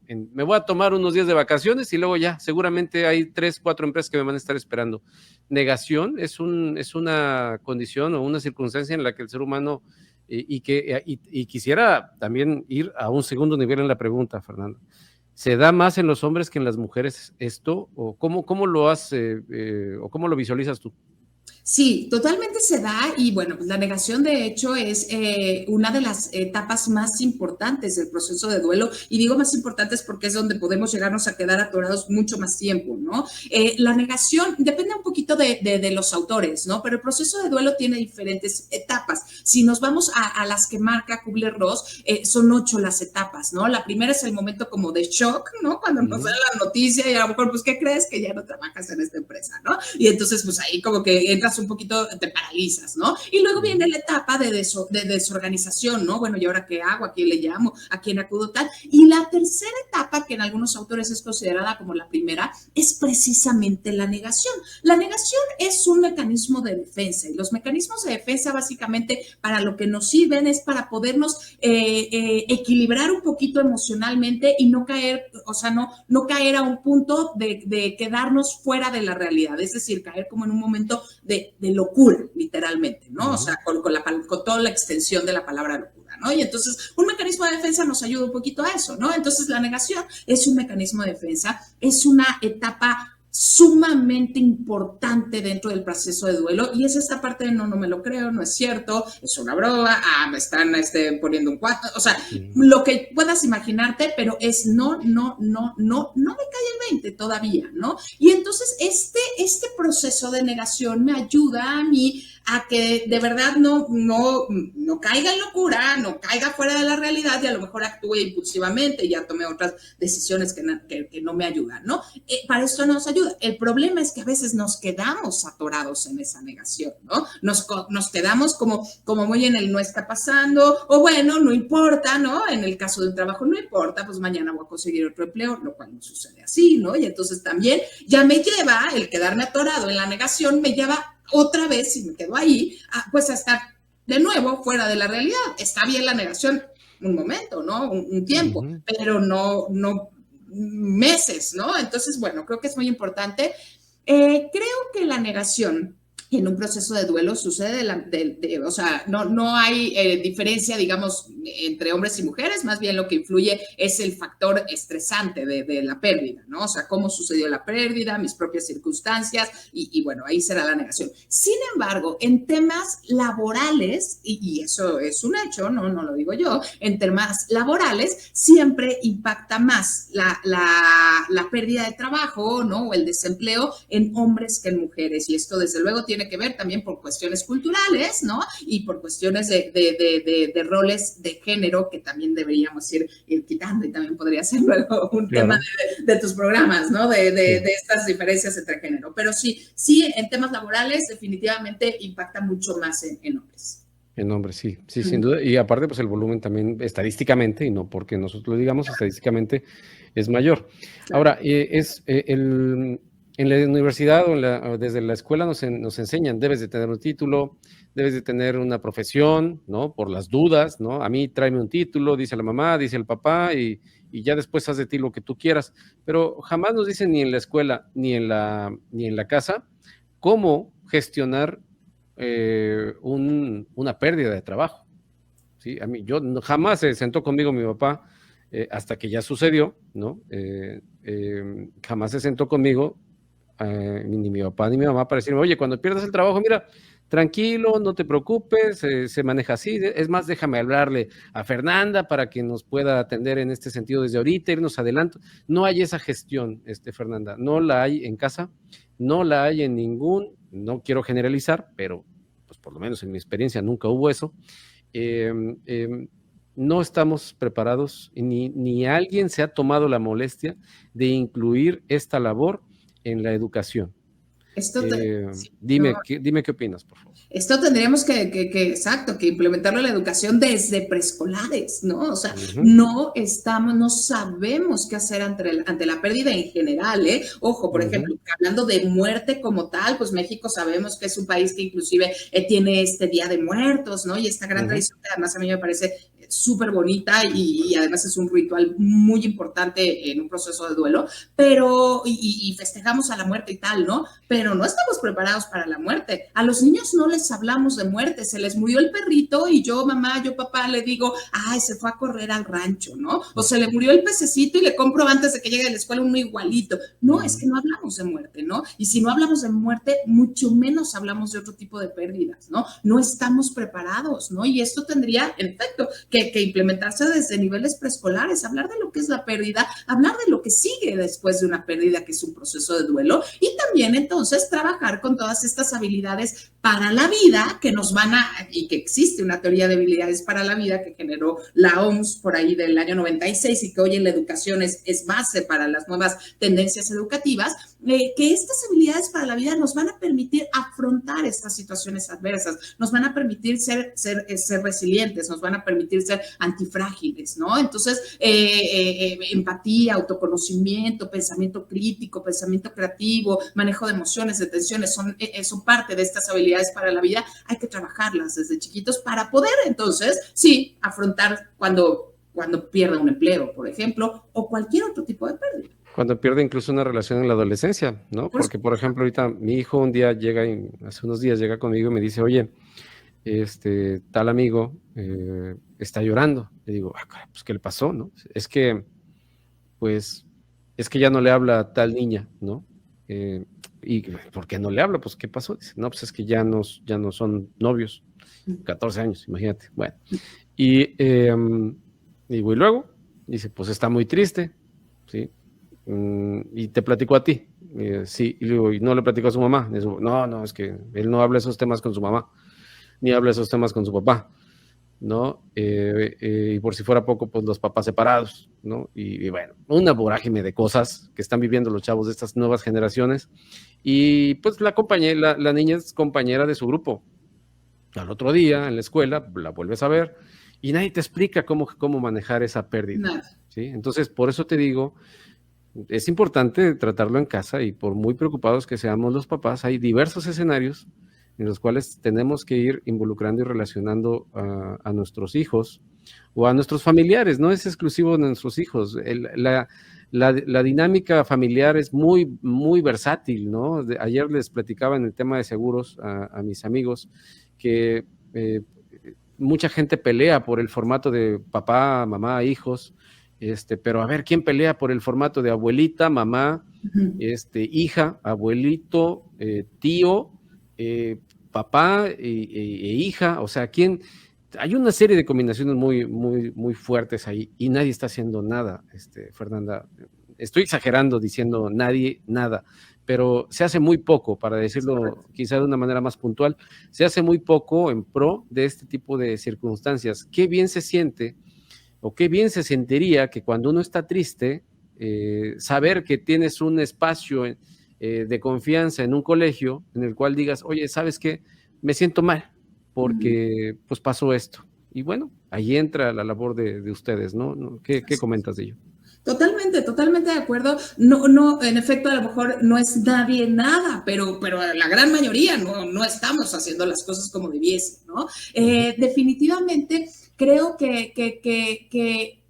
me voy a tomar unos días de vacaciones y luego ya, seguramente hay 3, 4 empresas que me van a estar esperando. Negación es una condición o una circunstancia en la que el ser humano y quisiera también ir a un segundo nivel en la pregunta, Fernando. ¿Se da más en los hombres que en las mujeres esto? ¿O cómo lo hace o cómo lo visualizas tú? Sí, totalmente se da y bueno, pues la negación de hecho es una de las etapas más importantes del proceso de duelo y digo más importantes porque es donde podemos llegarnos a quedar atorados mucho más tiempo, ¿no? La negación depende un poquito de los autores, ¿no? Pero el proceso de duelo tiene diferentes etapas. Si nos vamos a las que marca Kubler-Ross, son 8 las etapas, ¿no? La primera es el momento como de shock, ¿no? Cuando nos da la noticia y a lo mejor, pues, ¿qué crees? Que ya no trabajas en esta empresa, ¿no? Y entonces, pues ahí como que entras un poquito, te paralizas, ¿no? Y luego viene la etapa de desorganización, ¿no? Bueno, ¿y ahora qué hago? ¿A quién le llamo? ¿A quién acudo tal? Y la tercera etapa, que en algunos autores es considerada como la primera, es precisamente la negación. La negación es un mecanismo de defensa y los mecanismos de defensa básicamente para lo que nos sirven es para podernos equilibrar un poquito emocionalmente y no caer, o sea, no caer a un punto de quedarnos fuera de la realidad, es decir, caer como en un momento de locura, literalmente, ¿no? O sea, con toda la extensión de la palabra locura, ¿no? Y entonces, un mecanismo de defensa nos ayuda un poquito a eso, ¿no? Entonces, la negación es un mecanismo de defensa, es una etapa sumamente importante dentro del proceso de duelo y es esta parte de no me lo creo, no es cierto, es una broma, me están poniendo un 4, o sea, lo que puedas imaginarte, pero es no me cae el 20 todavía, ¿no? Y entonces este proceso de negación me ayuda a mí a que de verdad no caiga en locura, no caiga fuera de la realidad y a lo mejor actúe impulsivamente y ya tome otras decisiones que no me ayudan, ¿no? Para esto nos ayuda. El problema es que a veces nos quedamos atorados en esa negación, ¿no? Nos quedamos como muy en el no está pasando, o bueno, no importa, ¿no? En el caso de un trabajo, no importa, pues mañana voy a conseguir otro empleo, lo cual no sucede así, ¿no? Y entonces también ya me lleva, el quedarme atorado en la negación, me lleva otra vez, si me quedo ahí, pues a estar de nuevo fuera de la realidad. Está bien la negación un momento, ¿no? Un tiempo, pero no meses, ¿no? Entonces, bueno, creo que es muy importante. Creo que la negación en un proceso de duelo sucede, o sea, no hay diferencia, digamos, entre hombres y mujeres, más bien lo que influye es el factor estresante de la pérdida, ¿no? O sea, cómo sucedió la pérdida, mis propias circunstancias, y bueno, ahí será la negación. Sin embargo, en temas laborales, y eso es un hecho, no lo digo yo, en temas laborales siempre impacta más la pérdida de trabajo, ¿no? O el desempleo en hombres que en mujeres, y esto desde luego tiene que ver también por cuestiones culturales, ¿no? Y por cuestiones de roles de género que también deberíamos ir quitando y también podría ser luego un tema de tus programas, ¿no? De estas diferencias entre género. Pero sí, en temas laborales definitivamente impacta mucho más en hombres. En hombres, sí, sin duda. Y aparte, pues el volumen también estadísticamente, y no porque nosotros lo digamos, estadísticamente es mayor. Ahora, en la universidad o desde la escuela nos enseñan, debes de tener un título, debes de tener una profesión, ¿no? Por las dudas, ¿no? A mí tráeme un título, dice la mamá, dice el papá, y ya después haz de ti lo que tú quieras. Pero jamás nos dicen ni en la escuela ni en la casa cómo gestionar una pérdida de trabajo. ¿Sí? A mí, jamás se sentó conmigo mi papá hasta que ya sucedió, ¿no? Jamás se sentó conmigo ni mi papá ni mi mamá para decirme, oye, cuando pierdas el trabajo, mira, tranquilo, no te preocupes, se maneja así. Es más, déjame hablarle a Fernanda para que nos pueda atender en este sentido desde ahorita, irnos adelanto. No hay esa gestión, Fernanda, no la hay en casa, no la hay en no quiero generalizar, pero pues por lo menos en mi experiencia nunca hubo eso. No estamos preparados, ni alguien se ha tomado la molestia de incluir esta labor en la educación. Sí, dime qué opinas, por favor. Esto tendríamos exacto, que implementarlo en la educación desde preescolares, ¿no? O sea, no sabemos qué hacer ante la pérdida en general, ¿eh? Ojo, por ejemplo, hablando de muerte como tal, pues México sabemos que es un país que inclusive tiene este Día de Muertos, ¿no? Y esta gran tradición que además a mí me parece súper bonita y además es un ritual muy importante en un proceso de duelo, pero, y festejamos a la muerte y tal, ¿no? Pero no estamos preparados para la muerte. A los niños no les hablamos de muerte, se les murió el perrito y yo, mamá, yo, papá, le digo, ay, se fue a correr al rancho, ¿no? O se le murió el pececito y le compro antes de que llegue de la escuela uno igualito. No, es que no hablamos de muerte, ¿no? Y si no hablamos de muerte, mucho menos hablamos de otro tipo de pérdidas, ¿no? No estamos preparados, ¿no? Y esto tendría, en efecto, que implementarse desde niveles preescolares, hablar de lo que es la pérdida, hablar de lo que sigue después de una pérdida, que es un proceso de duelo, y también entonces trabajar con todas estas habilidades para la vida que nos y que existe una teoría de habilidades para la vida que generó la OMS por ahí del año 96 y que hoy en la educación es base para las nuevas tendencias educativas, que estas habilidades para la vida nos van a permitir afrontar estas situaciones adversas, nos van a permitir ser resilientes, nos van a permitir ser antifrágiles, ¿no? Entonces, empatía, autoconocimiento, pensamiento crítico, pensamiento creativo, manejo de emociones, de tensiones, son parte de estas habilidades para la vida. Hay que trabajarlas desde chiquitos para poder entonces, sí, afrontar cuando pierda un empleo, por ejemplo, o cualquier otro tipo de pérdida. Cuando pierde incluso una relación en la adolescencia, ¿no? Porque, por ejemplo, ahorita mi hijo un día hace unos días llega conmigo y me dice, oye, tal amigo está llorando. Le digo, pues, ¿qué le pasó, no? Es que ya no le habla a tal niña, ¿no? ¿Y por qué no le habla? Pues, ¿qué pasó? Dice, no, pues es que ya no son novios. 14 años, imagínate. Bueno, y luego, dice, pues está muy triste, ¿sí? Y te platicó a ti. Sí, y luego, ¿y no le platicó a su mamá? Dice, no, es que él no habla esos temas con su mamá, ni habla esos temas con su papá, ¿no? Y por si fuera poco, pues los papás separados, ¿no? Y bueno, una vorágine de cosas que están viviendo los chavos de estas nuevas generaciones. Y pues la niña es compañera de su grupo. Al otro día, en la escuela, la vuelves a ver y nadie te explica cómo manejar esa pérdida, ¿sí? Entonces, por eso te digo, es importante tratarlo en casa y por muy preocupados que seamos los papás, hay diversos escenarios en los cuales tenemos que ir involucrando y relacionando a nuestros hijos o a nuestros familiares. No es exclusivo de nuestros hijos. La dinámica familiar es muy, muy versátil, ¿no? Ayer les platicaba en el tema de seguros a mis amigos que mucha gente pelea por el formato de papá, mamá, hijos, pero a ver, ¿quién pelea por el formato de abuelita, mamá, hija, abuelito, tío, papá e hija? O sea, ¿quién? Hay una serie de combinaciones muy, muy, muy fuertes ahí y nadie está haciendo nada, Fernanda. Estoy exagerando diciendo nadie, nada, pero se hace muy poco, para decirlo quizá de una manera más puntual, se hace muy poco en pro de este tipo de circunstancias. Qué bien se siente o qué bien se sentiría que cuando uno está triste, saber que tienes un espacio de confianza en un colegio en el cual digas, oye, ¿sabes qué? Me siento mal porque pues pasó esto. Y bueno, ahí entra la labor de ustedes, ¿no? ¿Qué comentas de ello? Totalmente de acuerdo. No, en efecto, a lo mejor no es nadie nada, pero la gran mayoría no estamos haciendo las cosas como debiesen, ¿no? Definitivamente creo que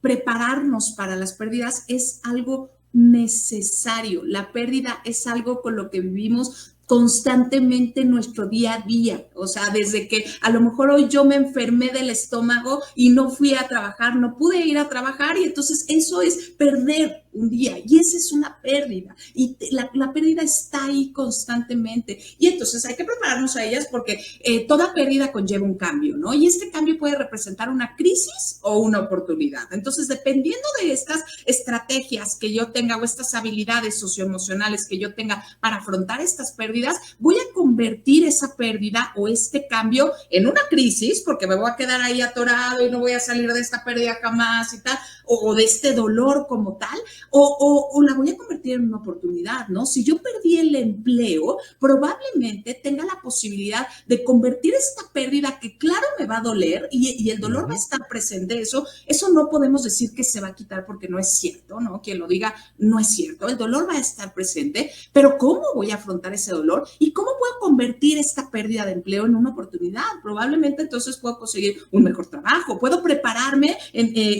prepararnos para las pérdidas es algo necesario. La pérdida es algo con lo que vivimos constantemente en nuestro día a día, o sea, desde que a lo mejor hoy yo me enfermé del estómago y no fui a trabajar, no pude ir a trabajar y entonces eso es perder un día y esa es una pérdida y la pérdida está ahí constantemente y entonces hay que prepararnos a ellas porque toda pérdida conlleva un cambio, ¿no? Y este cambio puede representar una crisis o una oportunidad. Entonces, dependiendo de estas estrategias que yo tenga o estas habilidades socioemocionales que yo tenga para afrontar estas pérdidas, voy a convertir esa pérdida o este cambio en una crisis porque me voy a quedar ahí atorado y no voy a salir de esta pérdida jamás y tal, o de este dolor como tal, o la voy a convertir en una oportunidad, ¿no? Si yo perdí el empleo, probablemente tenga la posibilidad de convertir esta pérdida que claro me va a doler y el dolor va a estar presente, eso no podemos decir que se va a quitar porque no es cierto, ¿no? Quien lo diga no es cierto, el dolor va a estar presente, pero ¿cómo voy a afrontar ese dolor? ¿Y cómo puedo convertir esta pérdida de empleo en una oportunidad? Probablemente entonces puedo conseguir un mejor trabajo, puedo prepararme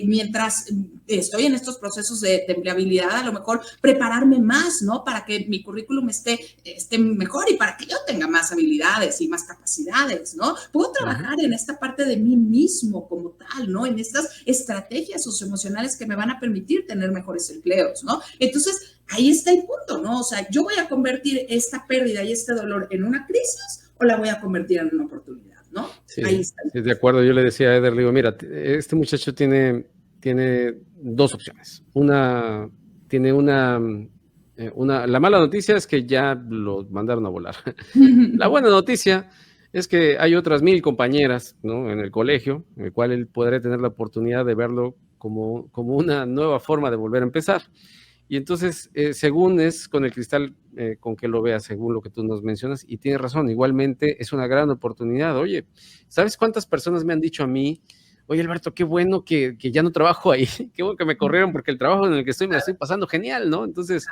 mientras estoy en estos procesos de empleabilidad, a lo mejor prepararme más, ¿no? Para que mi currículum esté mejor y para que yo tenga más habilidades y más capacidades, ¿no? Puedo trabajar en esta parte de mí mismo como tal, ¿no? En estas estrategias socioemocionales que me van a permitir tener mejores empleos, ¿no? Entonces, ahí está el punto, ¿no? O sea, yo voy a convertir esta pérdida y este dolor en una crisis o la voy a convertir en una oportunidad, ¿no? Sí, ahí está. Sí, de acuerdo. Yo le decía a Eder, le digo, mira, este muchacho tiene dos opciones. La mala noticia es que ya lo mandaron a volar. La buena noticia es que hay otras 1000 compañeras, ¿no? En el colegio, en el cual él podrá tener la oportunidad de verlo como una nueva forma de volver a empezar. Y entonces, según es con el cristal con que lo veas, según lo que tú nos mencionas, y tienes razón, igualmente es una gran oportunidad. Oye, ¿sabes cuántas personas me han dicho a mí, oye, Alberto, qué bueno que ya no trabajo ahí, qué bueno que me corrieron porque el trabajo en el que estoy me lo estoy pasando genial, ¿no? Entonces,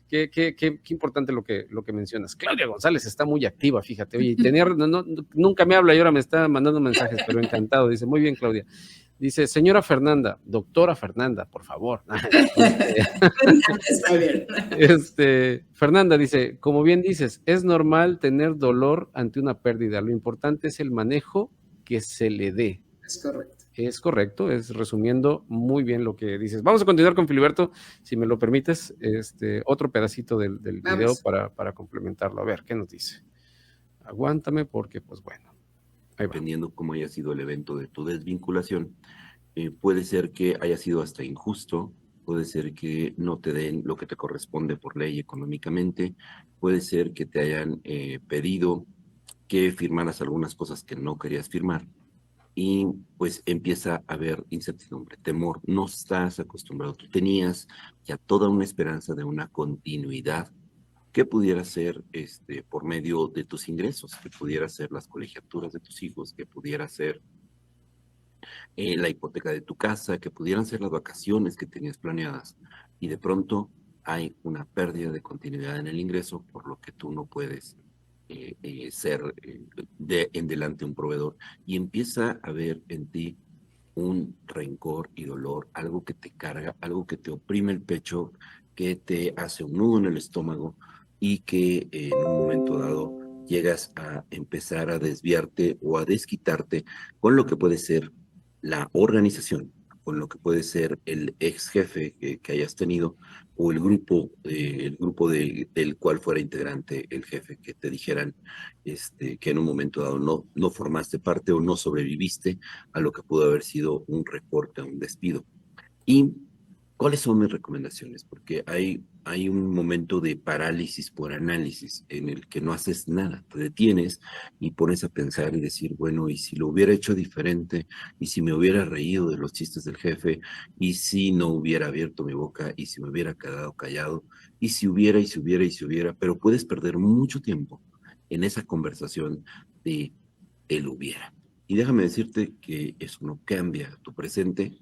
qué importante lo que mencionas. Claudia González está muy activa, fíjate, oye, nunca me habla y ahora me está mandando mensajes, pero encantado, dice, muy bien, Claudia. Dice, señora Fernanda, doctora Fernanda, por favor. Está bien. Fernanda dice, como bien dices, es normal tener dolor ante una pérdida. Lo importante es el manejo que se le dé. Es correcto. Es correcto, es resumiendo muy bien lo que dices. Vamos a continuar con Filiberto, si me lo permites, otro pedacito del video para complementarlo. A ver, ¿qué nos dice? Aguántame porque, pues bueno. Dependiendo cómo haya sido el evento de tu desvinculación, puede ser que haya sido hasta injusto, puede ser que no te den lo que te corresponde por ley económicamente, puede ser que te hayan pedido que firmaras algunas cosas que no querías firmar y pues empieza a haber incertidumbre, temor, no estás acostumbrado, tú tenías ya toda una esperanza de una continuidad que pudiera ser por medio de tus ingresos, que pudiera ser las colegiaturas de tus hijos, que pudiera ser la hipoteca de tu casa, que pudieran ser las vacaciones que tenías planeadas. Y de pronto hay una pérdida de continuidad en el ingreso, por lo que tú no puedes ser en delante un proveedor. Y empieza a haber en ti un rencor y dolor, algo que te carga, algo que te oprime el pecho, que te hace un nudo en el estómago y que en un momento dado llegas a empezar a desviarte o a desquitarte con lo que puede ser la organización, con lo que puede ser el ex jefe que hayas tenido o el grupo del cual fuera integrante el jefe, que te dijeran que en un momento dado no formaste parte o no sobreviviste a lo que pudo haber sido un recorte, un despido. ¿Y cuáles son mis recomendaciones? Porque hay un momento de parálisis por análisis en el que no haces nada, te detienes y pones a pensar y decir, bueno, ¿y si lo hubiera hecho diferente? ¿Y si me hubiera reído de los chistes del jefe? ¿Y si no hubiera abierto mi boca? ¿Y si me hubiera quedado callado? ¿Y si hubiera, y si hubiera, y si hubiera? Pero puedes perder mucho tiempo en esa conversación de el hubiera. Y déjame decirte que eso no cambia tu presente,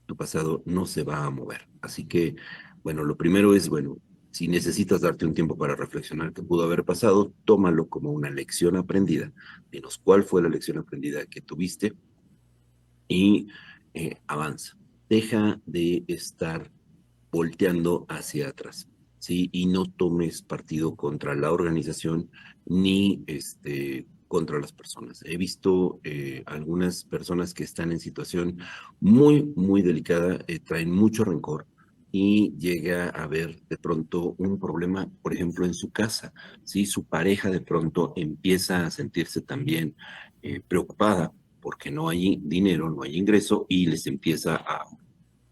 tu pasado no se va a mover. Así que, bueno, lo primero es, bueno, si necesitas darte un tiempo para reflexionar qué pudo haber pasado, tómalo como una lección aprendida. Dinos cuál fue la lección aprendida que tuviste y avanza. Deja de estar volteando hacia atrás. ¿sí? Y no tomes partido contra la organización ni contra las personas. He visto algunas personas que están en situación muy, muy delicada, traen mucho rencor y llega a haber de pronto un problema, por ejemplo, en su casa, ¿sí? Su pareja de pronto empieza a sentirse también preocupada porque no hay dinero, no hay ingreso y les empieza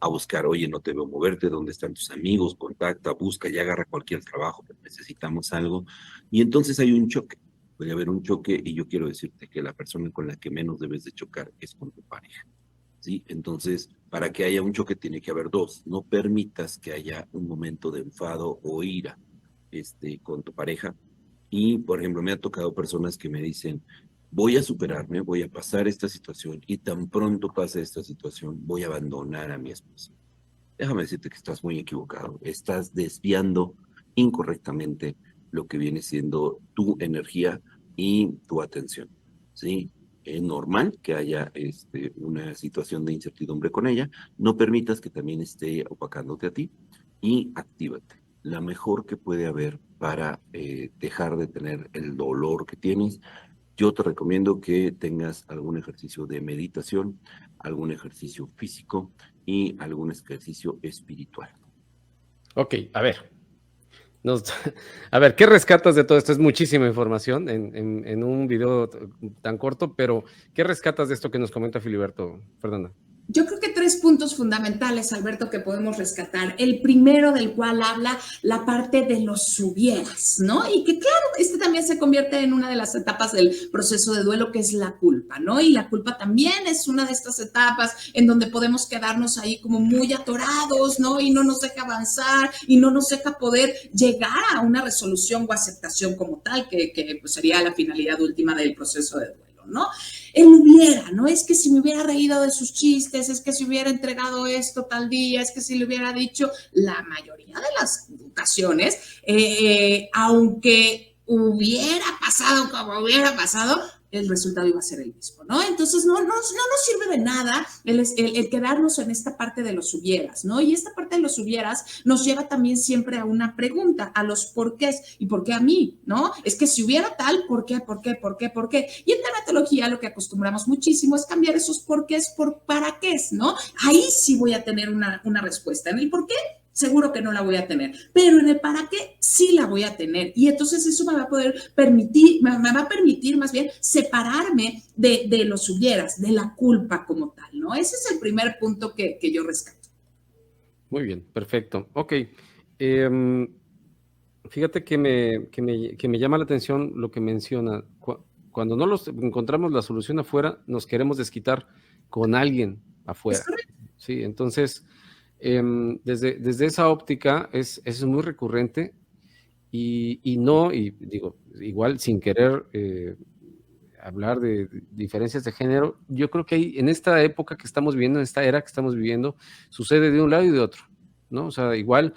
a buscar, oye, no te veo moverte, ¿dónde están tus amigos? Contacta, busca y agarra cualquier trabajo, pero necesitamos algo. Y entonces hay un choque, puede haber un choque y yo quiero decirte que la persona con la que menos debes de chocar es con tu pareja, ¿sí? Entonces, para que haya un choque tiene que haber dos. No permitas que haya un momento de enfado o ira con tu pareja. Y, por ejemplo, me ha tocado personas que me dicen, voy a superarme, voy a pasar esta situación y tan pronto pase esta situación, voy a abandonar a mi esposa. Déjame decirte que estás muy equivocado. Estás desviando incorrectamente lo que viene siendo tu energía y tu atención, ¿sí? Es normal que haya una situación de incertidumbre con ella. No permitas que también esté opacándote a ti y actívate. La mejor que puede haber para dejar de tener el dolor que tienes, yo te recomiendo que tengas algún ejercicio de meditación, algún ejercicio físico y algún ejercicio espiritual. Ok, a ver. A ver, ¿qué rescatas de todo esto? Es muchísima información en un video tan corto, pero ¿qué rescatas de esto que nos comenta Filiberto, Fernanda? Yo creo que 3 puntos fundamentales, Alberto, que podemos rescatar. El primero del cual habla la parte de los hubieras, ¿no? Y que claro, también se convierte en una de las etapas del proceso de duelo, que es la culpa, ¿no? Y la culpa también es una de estas etapas en donde podemos quedarnos ahí como muy atorados, ¿no? Y no nos deja avanzar y no nos deja poder llegar a una resolución o aceptación como tal, que pues sería la finalidad última del proceso de duelo, ¿no? Él hubiera, ¿no? Es que si me hubiera reído de sus chistes, es que si hubiera entregado esto tal día, es que si le hubiera dicho, la mayoría de las ocasiones, aunque hubiera pasado como hubiera pasado, el resultado iba a ser el mismo, ¿no? Entonces no nos sirve de nada el quedarnos en esta parte de los hubieras, ¿no? Y esta parte de los hubieras nos lleva también siempre a una pregunta, a los porqués, ¿y por qué a mí, no? Es que si hubiera tal, ¿por qué, por qué, por qué, por qué? Y en tanatología lo que acostumbramos muchísimo es cambiar esos porqués por para qué, ¿no? Ahí sí voy a tener una respuesta. En el por qué seguro que no la voy a tener, pero en el para qué sí la voy a tener. Y entonces eso me va a poder permitir, me va a permitir más bien separarme de los hubieras, de la culpa como tal, ¿no? Ese es el primer punto que yo rescato. Muy bien, perfecto. Ok. Fíjate que me llama la atención lo que menciona. Cuando no encontramos la solución afuera, nos queremos desquitar con alguien afuera. Sí, entonces, desde esa óptica es muy recurrente y digo, igual sin querer hablar de diferencias de género, yo creo que en esta época que estamos viviendo, en esta era que estamos viviendo, sucede de un lado y de otro, ¿no? O sea, igual,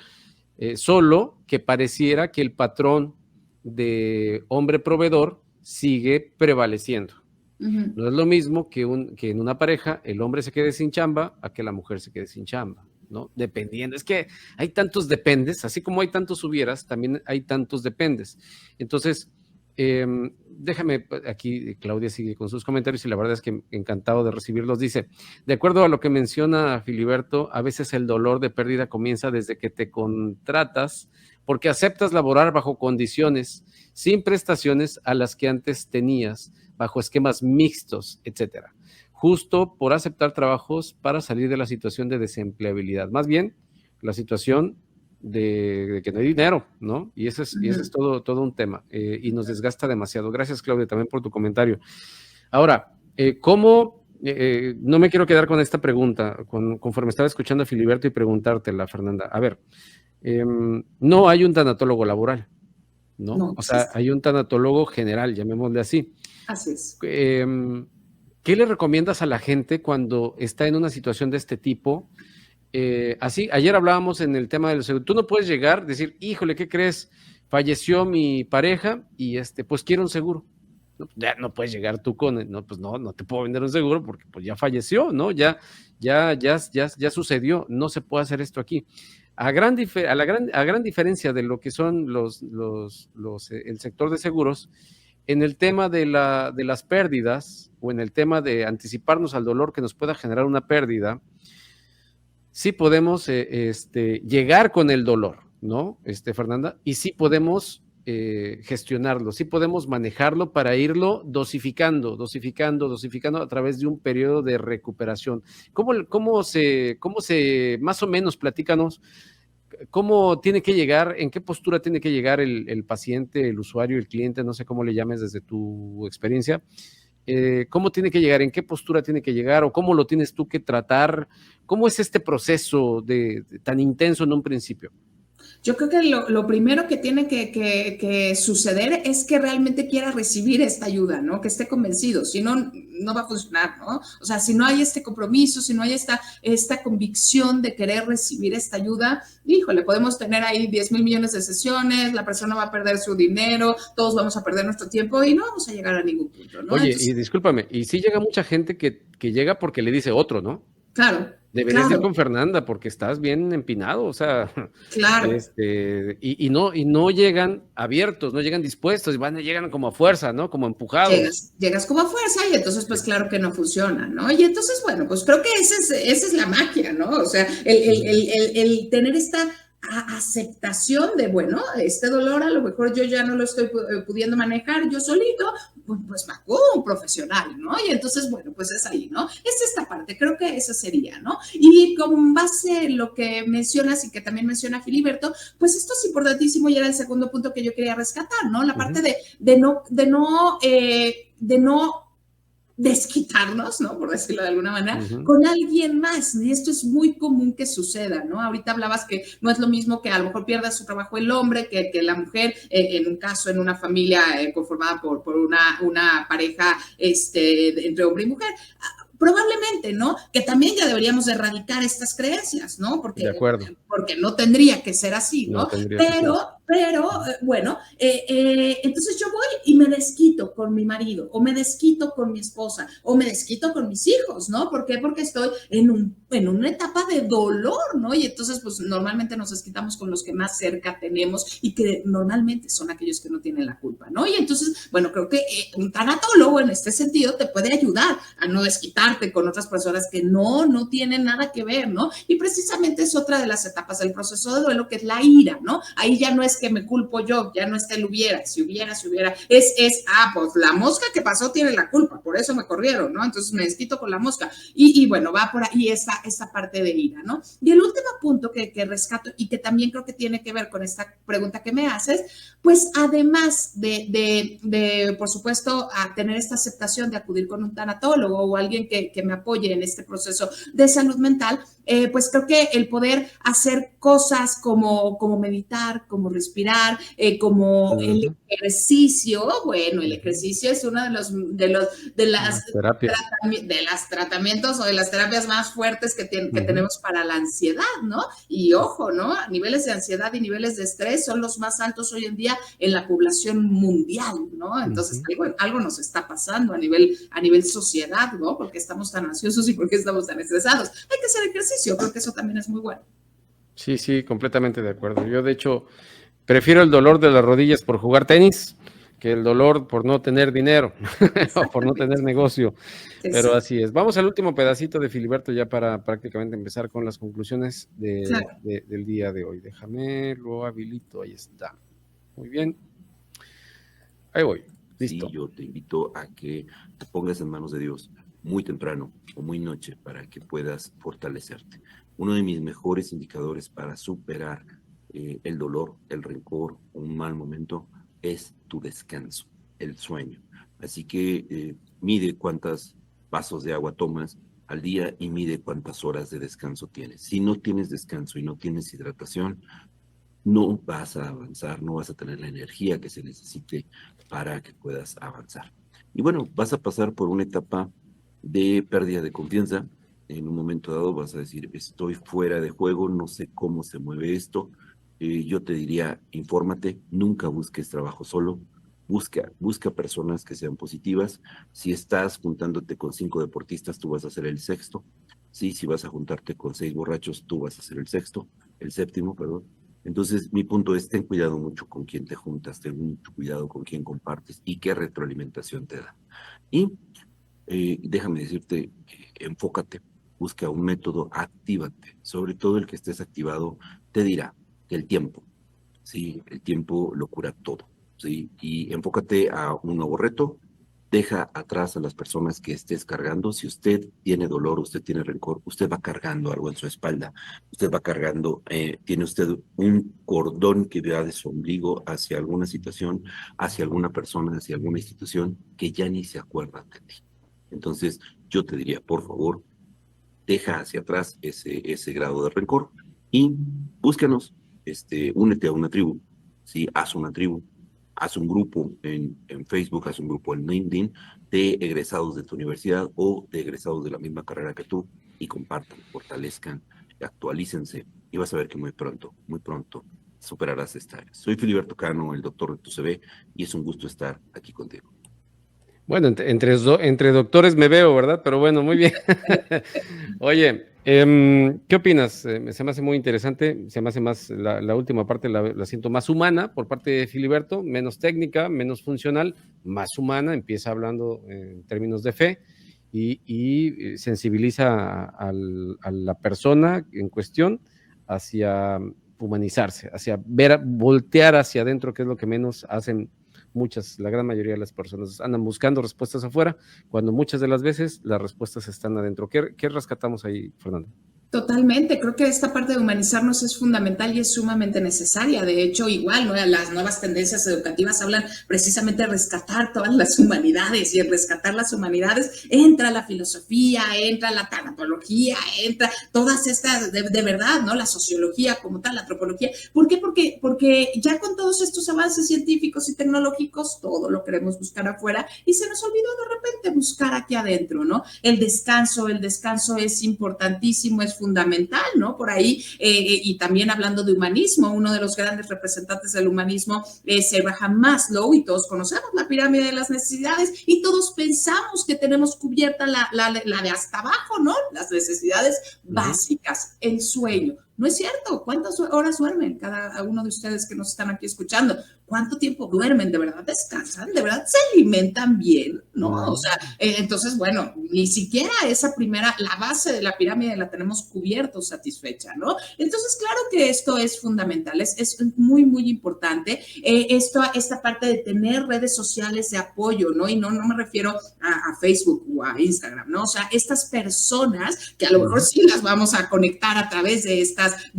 solo que pareciera que el patrón de hombre proveedor sigue prevaleciendo. Uh-huh. No es lo mismo que en una pareja el hombre se quede sin chamba a que la mujer se quede sin chamba, ¿no? Dependiendo. Es que hay tantos dependes, así como hay tantos hubieras, también hay tantos dependes. Entonces, déjame, aquí Claudia sigue con sus comentarios y la verdad es que encantado de recibirlos. Dice, de acuerdo a lo que menciona Filiberto, a veces el dolor de pérdida comienza desde que te contratas porque aceptas laborar bajo condiciones sin prestaciones a las que antes tenías, bajo esquemas mixtos, etcétera, justo por aceptar trabajos para salir de la situación de desempleabilidad. Más bien, la situación de que no hay dinero, ¿no? Y ese es todo un tema y nos desgasta demasiado. Gracias, Claudia, también por tu comentario. Ahora, ¿cómo? No me quiero quedar con esta pregunta, conforme estaba escuchando a Filiberto y preguntártela, Fernanda. A ver, no hay un tanatólogo laboral, ¿no? No, o sea, hay un tanatólogo general, llamémosle así. Así es. ¿Qué le recomiendas a la gente cuando está en una situación de este tipo? Así, ayer hablábamos en el tema del seguro. Tú no puedes llegar, decir, híjole, ¿qué crees? Falleció mi pareja y pues quiero un seguro. No, ya no puedes llegar tú no te puedo vender un seguro porque pues ya falleció, ¿no? Ya sucedió, no se puede hacer esto aquí. a gran diferencia de lo que son el sector de seguros, en el tema de las pérdidas o en el tema de anticiparnos al dolor que nos pueda generar una pérdida, sí podemos llegar con el dolor, ¿no, Fernanda? Y sí podemos gestionarlo, sí podemos manejarlo para irlo dosificando a través de un periodo de recuperación. ¿Cómo se, más o menos, platícanos, cómo tiene que llegar, en qué postura tiene que llegar el paciente, el usuario, el cliente, no sé cómo le llames desde tu experiencia, cómo tiene que llegar, en qué postura tiene que llegar o cómo lo tienes tú que tratar? ¿Cómo es este proceso tan intenso en un principio? Yo creo que lo primero que tiene que suceder es que realmente quiera recibir esta ayuda, ¿no? Que esté convencido, si no, no va a funcionar, ¿no? O sea, si no hay este compromiso, si no hay esta convicción de querer recibir esta ayuda, híjole, podemos tener ahí 10,000 millones de sesiones, la persona va a perder su dinero, todos vamos a perder nuestro tiempo y no vamos a llegar a ningún punto, ¿no? Oye, entonces, y discúlpame, y sí llega mucha gente que llega porque le dice otro, ¿no? Claro. Deberías ir con Fernanda porque estás bien empinado, o sea, claro. Y no llegan abiertos, no llegan dispuestos, llegan como a fuerza, ¿no? Como empujados. Llegas como a fuerza y entonces pues claro que no funciona, ¿no? Y entonces, bueno, pues creo que esa es la magia, ¿no? O sea, el tener esta aceptación de, bueno, este dolor a lo mejor yo ya no lo estoy pudiendo manejar yo solito, pues me acudo a un profesional, ¿no? Y entonces, bueno, pues es ahí, ¿no? Es esta parte, creo que esa sería, ¿no? Y con base en lo que mencionas y que también menciona Filiberto, pues esto es importantísimo y era el segundo punto que yo quería rescatar, ¿no? La parte de no desquitarnos, ¿no? Por decirlo de alguna manera, con alguien más. Y esto es muy común que suceda, ¿no? Ahorita hablabas que no es lo mismo que a lo mejor pierda su trabajo el hombre que la mujer, en un caso, en una familia conformada por una pareja entre hombre y mujer. Probablemente, ¿no? Que también ya deberíamos erradicar estas creencias, ¿no? De acuerdo. Porque no tendría que ser así, ¿no? Pero bueno, entonces yo voy y me desquito con mi marido, o me desquito con mi esposa, o me desquito con mis hijos, ¿no? ¿Por qué? Porque estoy en una etapa de dolor, ¿no? Y entonces, pues normalmente nos desquitamos con los que más cerca tenemos y que normalmente son aquellos que no tienen la culpa, ¿no? Y entonces, bueno, creo que un tanatólogo en este sentido te puede ayudar a no desquitarte con otras personas que no tienen nada que ver, ¿no? Y precisamente es otra de las etapas del proceso de duelo, que es la ira, ¿no? Ahí ya no es que me culpo yo, ya no está el hubiera, si hubiera, pues la mosca que pasó tiene la culpa, por eso me corrieron, ¿no? Entonces me desquito con la mosca y bueno, va por ahí esta parte de ira, ¿no? Y el último punto que rescato y que también creo que tiene que ver con esta pregunta que me haces, pues además de por supuesto, a tener esta aceptación de acudir con un tanatólogo o alguien que me apoye en este proceso de salud mental, pues creo que el poder hacer cosas como meditar, como respirar, como el ejercicio, bueno, el ejercicio es uno de las tratamientos o de las terapias más fuertes que tenemos para la ansiedad, ¿no? Y ojo, ¿no? Niveles de ansiedad y niveles de estrés son los más altos hoy en día en la población mundial, ¿no? Entonces, algo nos está pasando a nivel sociedad, ¿no? Porque estamos tan ansiosos y porque estamos tan estresados. Hay que hacer ejercicio, creo que eso también es muy bueno. Sí, completamente de acuerdo. Yo, de hecho, prefiero el dolor de las rodillas por jugar tenis que el dolor por no tener dinero o por no tener negocio. Pero así es. Vamos al último pedacito de Filiberto ya para prácticamente empezar con las conclusiones del día de hoy. Déjame, lo habilito, ahí está. Muy bien. Ahí voy. Listo. Sí, yo te invito a que te pongas en manos de Dios muy temprano o muy noche para que puedas fortalecerte. Uno de mis mejores indicadores para superar el dolor, el rencor, un mal momento, es tu descanso, el sueño. Así que mide cuántos vasos de agua tomas al día y mide cuántas horas de descanso tienes. Si no tienes descanso y no tienes hidratación, no vas a avanzar, no vas a tener la energía que se necesite para que puedas avanzar. Y bueno, vas a pasar por una etapa de pérdida de confianza. En un momento dado vas a decir, estoy fuera de juego, no sé cómo se mueve esto. Yo te diría, infórmate, nunca busques trabajo solo, busca personas que sean positivas. Si estás juntándote con 5 deportistas, tú vas a ser el sexto. Sí, si vas a juntarte con 6 borrachos, tú vas a ser el sexto. el séptimo, perdón. Entonces, mi punto es, ten cuidado mucho con quién te juntas, ten mucho cuidado con quién compartes y qué retroalimentación te da. Y déjame decirte, enfócate, busca un método, actívate. Sobre todo el que estés activado te dirá que el tiempo, ¿sí? El tiempo lo cura todo, ¿sí? Y enfócate a un nuevo reto. Deja atrás a las personas que estés cargando. Si usted tiene dolor, usted tiene rencor, usted va cargando algo en su espalda. Usted va cargando, tiene usted un cordón que va de su ombligo hacia alguna situación, hacia alguna persona, hacia alguna institución que ya ni se acuerda de ti. Entonces, yo te diría, por favor, deja hacia atrás ese grado de rencor y búscanos, únete a una tribu, ¿sí? Haz una tribu, haz un grupo en Facebook, haz un grupo en LinkedIn de egresados de tu universidad o de egresados de la misma carrera que tú y compartan, fortalezcan, actualícense y vas a ver que muy pronto superarás esta área. Soy Filiberto Cano, el doctor de tu CV, y es un gusto estar aquí contigo. Bueno, entre doctores me veo, ¿verdad? Pero bueno, muy bien. Oye, ¿qué opinas? Se me hace muy interesante, se me hace más, la última parte la siento más humana por parte de Filiberto, menos técnica, menos funcional, más humana, empieza hablando en términos de fe y sensibiliza a la persona en cuestión hacia humanizarse, hacia voltear hacia adentro, que es lo que menos hacen la gran mayoría de las personas. Andan buscando respuestas afuera, cuando muchas de las veces las respuestas están adentro. ¿Qué rescatamos ahí, Fernando? Totalmente, creo que esta parte de humanizarnos es fundamental y es sumamente necesaria. De hecho, igual, ¿no? Las nuevas tendencias educativas hablan precisamente de rescatar todas las humanidades, y en rescatar las humanidades entra la filosofía, entra la tanatología, entra todas estas, de verdad, ¿no? La sociología como tal, la antropología. ¿Por qué? Porque ya con todos estos avances científicos y tecnológicos, todo lo queremos buscar afuera y se nos olvidó de repente buscar aquí adentro, ¿no? El descanso es importantísimo, es fundamental, ¿no? Por ahí, y también hablando de humanismo, uno de los grandes representantes del humanismo es Abraham Maslow, y todos conocemos la pirámide de las necesidades, y todos pensamos que tenemos cubierta la de hasta abajo, ¿no? Las necesidades básicas, el sueño. No es cierto. ¿Cuántas horas duermen cada uno de ustedes que nos están aquí escuchando? ¿Cuánto tiempo duermen? ¿De verdad descansan? ¿De verdad se alimentan bien? ¿No? O sea, entonces, bueno, ni siquiera esa primera, la base de la pirámide la tenemos cubierto, satisfecha, ¿no? Entonces, claro que esto es fundamental, es muy, muy importante. Esta parte de tener redes sociales de apoyo, ¿no? Y no me refiero a Facebook o a Instagram, ¿no? O sea, estas personas que a lo mejor sí las vamos a conectar a través de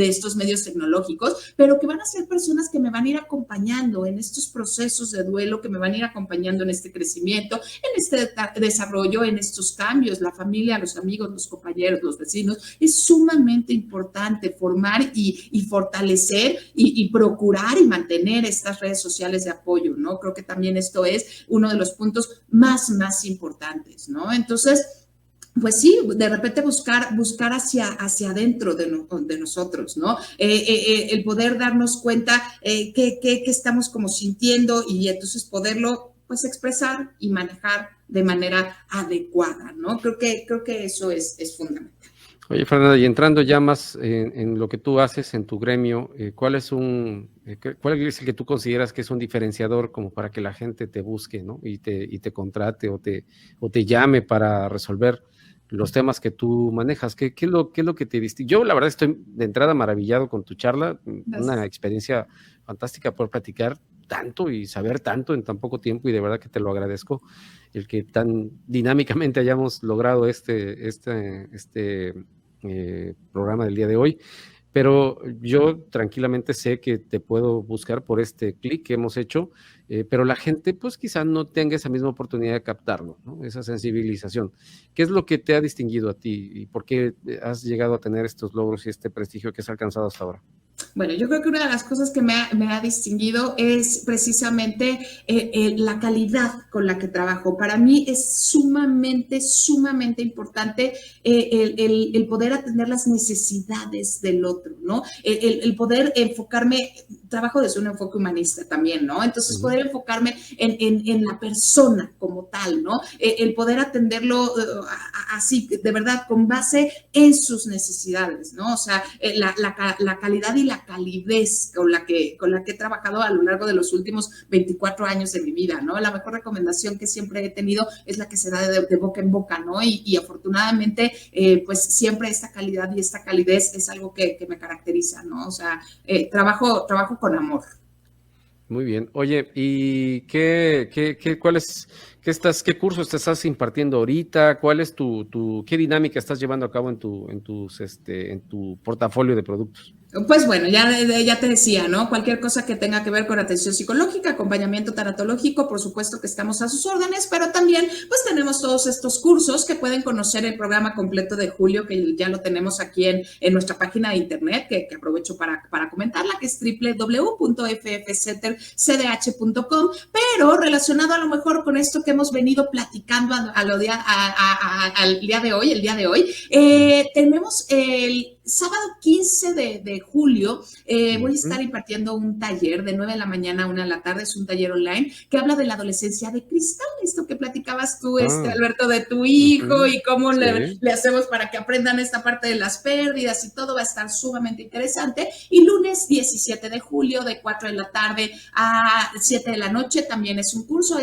estos medios tecnológicos, pero que van a ser personas que me van a ir acompañando en estos procesos de duelo, que me van a ir acompañando en este crecimiento, en este desarrollo, en estos cambios. La familia, los amigos, los compañeros, los vecinos, es sumamente importante formar y fortalecer y procurar y mantener estas redes sociales de apoyo, ¿no? Creo que también esto es uno de los puntos más importantes, ¿no? Entonces, pues sí, de repente buscar hacia adentro de nosotros, ¿no? El poder darnos cuenta qué estamos como sintiendo, y entonces poderlo pues expresar y manejar de manera adecuada, ¿no? Creo que eso es fundamental. Oye, Fernanda, y entrando ya más en lo que tú haces en tu gremio, ¿cuál es el que tú consideras que es un diferenciador como para que la gente te busque, ¿no? y te contrate o te llame para resolver los temas que tú manejas? ¿Qué es lo que te distingue? Yo la verdad estoy de entrada maravillado con tu charla. Gracias. Una experiencia fantástica por platicar tanto y saber tanto en tan poco tiempo, y de verdad que te lo agradezco, el que tan dinámicamente hayamos logrado este programa del día de hoy. Pero yo tranquilamente sé que te puedo buscar por este clic que hemos hecho, pero la gente pues quizá no tenga esa misma oportunidad de captarlo, ¿no? Esa sensibilización. ¿Qué es lo que te ha distinguido a ti y por qué has llegado a tener estos logros y este prestigio que has alcanzado hasta ahora? Bueno, yo creo que una de las cosas que me ha distinguido es precisamente la calidad con la que trabajo. Para mí es sumamente importante el poder atender las necesidades del otro, ¿no? El poder enfocarme trabajo desde un enfoque humanista también, ¿no? Entonces, poder enfocarme en la persona como tal, ¿no? El poder atenderlo así, de verdad, con base en sus necesidades, ¿no? O sea, la calidad y la calidez con la que he trabajado a lo largo de los últimos 24 años de mi vida, ¿no? La mejor recomendación que siempre he tenido es la que se da de boca en boca, ¿no? Y afortunadamente, pues siempre esta calidad y esta calidez es algo que me caracteriza, ¿no? O sea, trabajo con amor. Muy bien. Oye, ¿y qué cursos te estás impartiendo ahorita? ¿Cuál es qué dinámica estás llevando a cabo en tu portafolio de productos? Pues bueno, ya te decía, ¿no? Cualquier cosa que tenga que ver con atención psicológica, acompañamiento tanatológico, por supuesto que estamos a sus órdenes, pero también pues tenemos todos estos cursos que pueden conocer el programa completo de Julio, que ya lo tenemos aquí en nuestra página de internet, que aprovecho para comentarla, que es www.ffcentercdh.com, pero relacionado a lo mejor con esto que hemos venido platicando al día de hoy, tenemos el sábado 15 de julio voy a estar impartiendo un taller de 9 de la mañana a 1 de la tarde, es un taller online que habla de la adolescencia de cristal, esto que platicabas tú, Alberto, de tu hijo y cómo le hacemos para que aprendan esta parte de las pérdidas y todo, va a estar sumamente interesante. Y lunes 17 de julio de 4 de la tarde a 7 de la noche también es un curso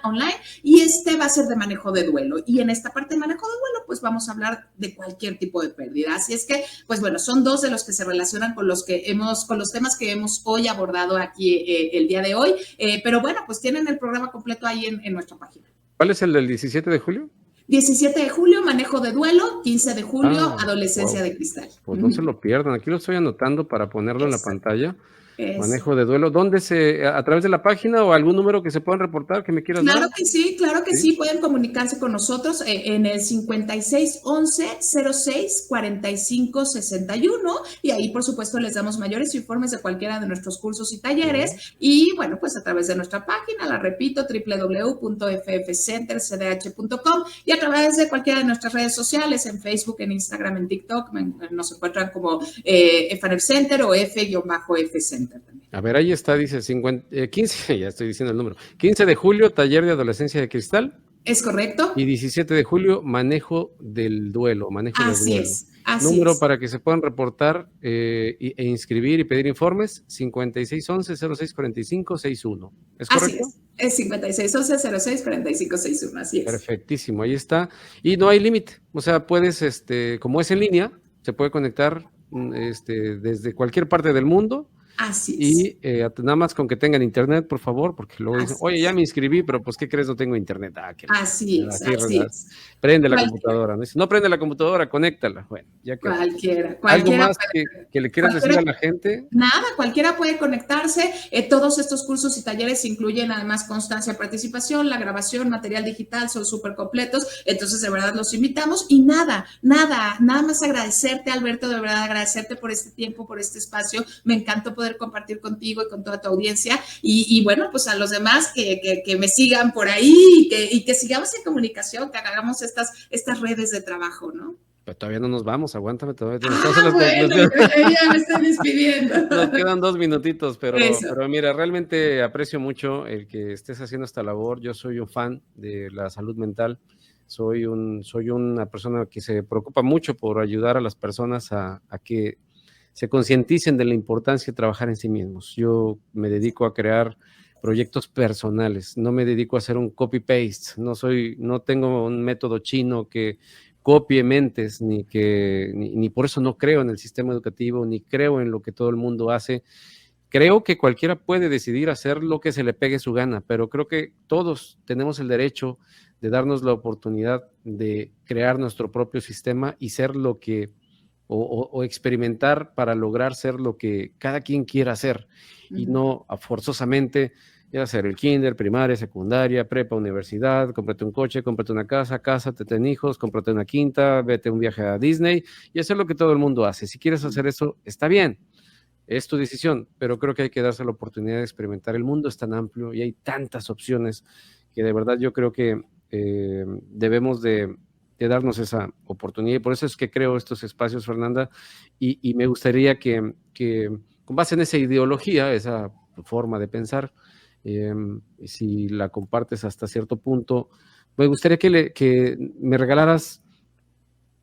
online y va a ser de manejo de duelo. Y en esta parte de manejo de duelo, pues vamos a hablar de cualquier tipo de pérdida. Así es que, pues bueno, son dos de los que se relacionan con los temas que hemos hoy abordado aquí el día de hoy. Pero bueno, pues tienen el programa completo ahí en nuestra página. ¿Cuál es el del 17 de julio? 17 de julio, manejo de duelo, 15 de julio, adolescencia de cristal. Pues no se lo pierdan, aquí lo estoy anotando para ponerlo en la pantalla. Manejo de duelo. ¿Dónde a través de la página o algún número que se puedan reportar que me quieras dar? Claro que sí, pueden comunicarse con nosotros en el 5611-06-4561 y ahí por supuesto les damos mayores informes de cualquiera de nuestros cursos y talleres y bueno, pues a través de nuestra página, la repito, www.ffcentercdh.com y a través de cualquiera de nuestras redes sociales, en Facebook, en Instagram, en TikTok, nos encuentran como FANEP Center o F-F Center. También. A ver, ahí está, dice 15, ya estoy diciendo el número, 15 de julio, taller de adolescencia de cristal. Es correcto. Y 17 de julio, manejo del duelo, Así es. Número para que se puedan reportar e inscribir y pedir informes, 5611-064561. ¿Es correcto? Así es 5611-064561, así es. Perfectísimo, ahí está. Y no hay límite, o sea, puedes, como es en línea, se puede conectar desde cualquier parte del mundo. Así es. Y nada más con que tengan internet, por favor, porque luego dicen, oye, ya me inscribí, pero pues, ¿qué crees? No tengo internet. Así es. Prende la computadora. No prende la computadora, conéctala. Bueno, ya que. Cualquiera. ¿Algo más que le quieras decir a la gente? Nada, cualquiera puede conectarse. Todos estos cursos y talleres incluyen además constancia de participación, la grabación, material digital, son súper completos. Entonces, de verdad, los invitamos. Y nada más agradecerte, Alberto, de verdad agradecerte por este tiempo, por este espacio. Me encantó poder compartir contigo y con toda tu audiencia y bueno, pues a los demás que me sigan por ahí y que sigamos en comunicación, que hagamos estas redes de trabajo, ¿no? Pero todavía no nos vamos, aguántame todavía. Bueno, ya me estoy despidiendo. Nos quedan 2 minutitos, pero mira, realmente aprecio mucho el que estés haciendo esta labor. Yo soy un fan de la salud mental. Soy una persona que se preocupa mucho por ayudar a las personas a que se concienticen de la importancia de trabajar en sí mismos. Yo me dedico a crear proyectos personales, no me dedico a hacer un copy-paste, no tengo un método chino que copie mentes, ni por eso no creo en el sistema educativo, ni creo en lo que todo el mundo hace. Creo que cualquiera puede decidir hacer lo que se le pegue su gana, pero creo que todos tenemos el derecho de darnos la oportunidad de crear nuestro propio sistema y ser lo que o experimentar para lograr ser lo que cada quien quiera hacer y no forzosamente ya hacer el kinder, primaria, secundaria, prepa, universidad, cómprate un coche, cómprate una casa, cásate, ten hijos, cómprate una quinta, vete un viaje a Disney y hacer lo que todo el mundo hace. Si quieres hacer eso, está bien, es tu decisión, pero creo que hay que darse la oportunidad de experimentar. El mundo es tan amplio y hay tantas opciones que de verdad yo creo que debemos de darnos esa oportunidad y por eso es que creo estos espacios, Fernanda, y me gustaría que con base en esa ideología, esa forma de pensar, si la compartes hasta cierto punto, me gustaría que me regalaras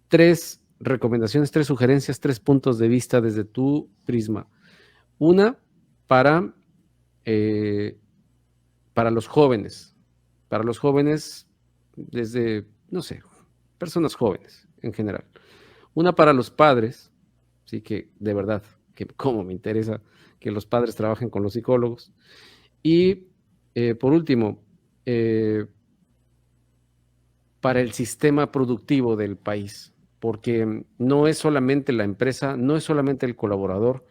3 recomendaciones, 3 sugerencias, 3 puntos de vista desde tu prisma. Una para los jóvenes, desde, no sé, personas jóvenes en general. Una para los padres, sí, que de verdad, que cómo me interesa que los padres trabajen con los psicólogos. Y por último, para el sistema productivo del país, porque no es solamente la empresa, no es solamente el colaborador,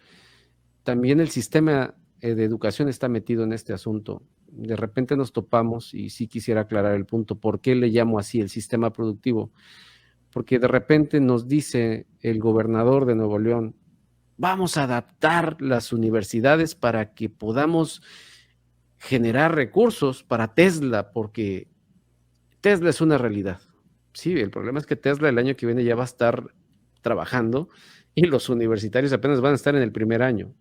también el sistema de educación está metido en este asunto. De repente nos topamos, y sí quisiera aclarar el punto, ¿por qué le llamo así el sistema productivo? Porque de repente nos dice el gobernador de Nuevo León, vamos a adaptar las universidades para que podamos generar recursos para Tesla, porque Tesla es una realidad. Sí, el problema es que Tesla el año que viene ya va a estar trabajando y los universitarios apenas van a estar en el primer año.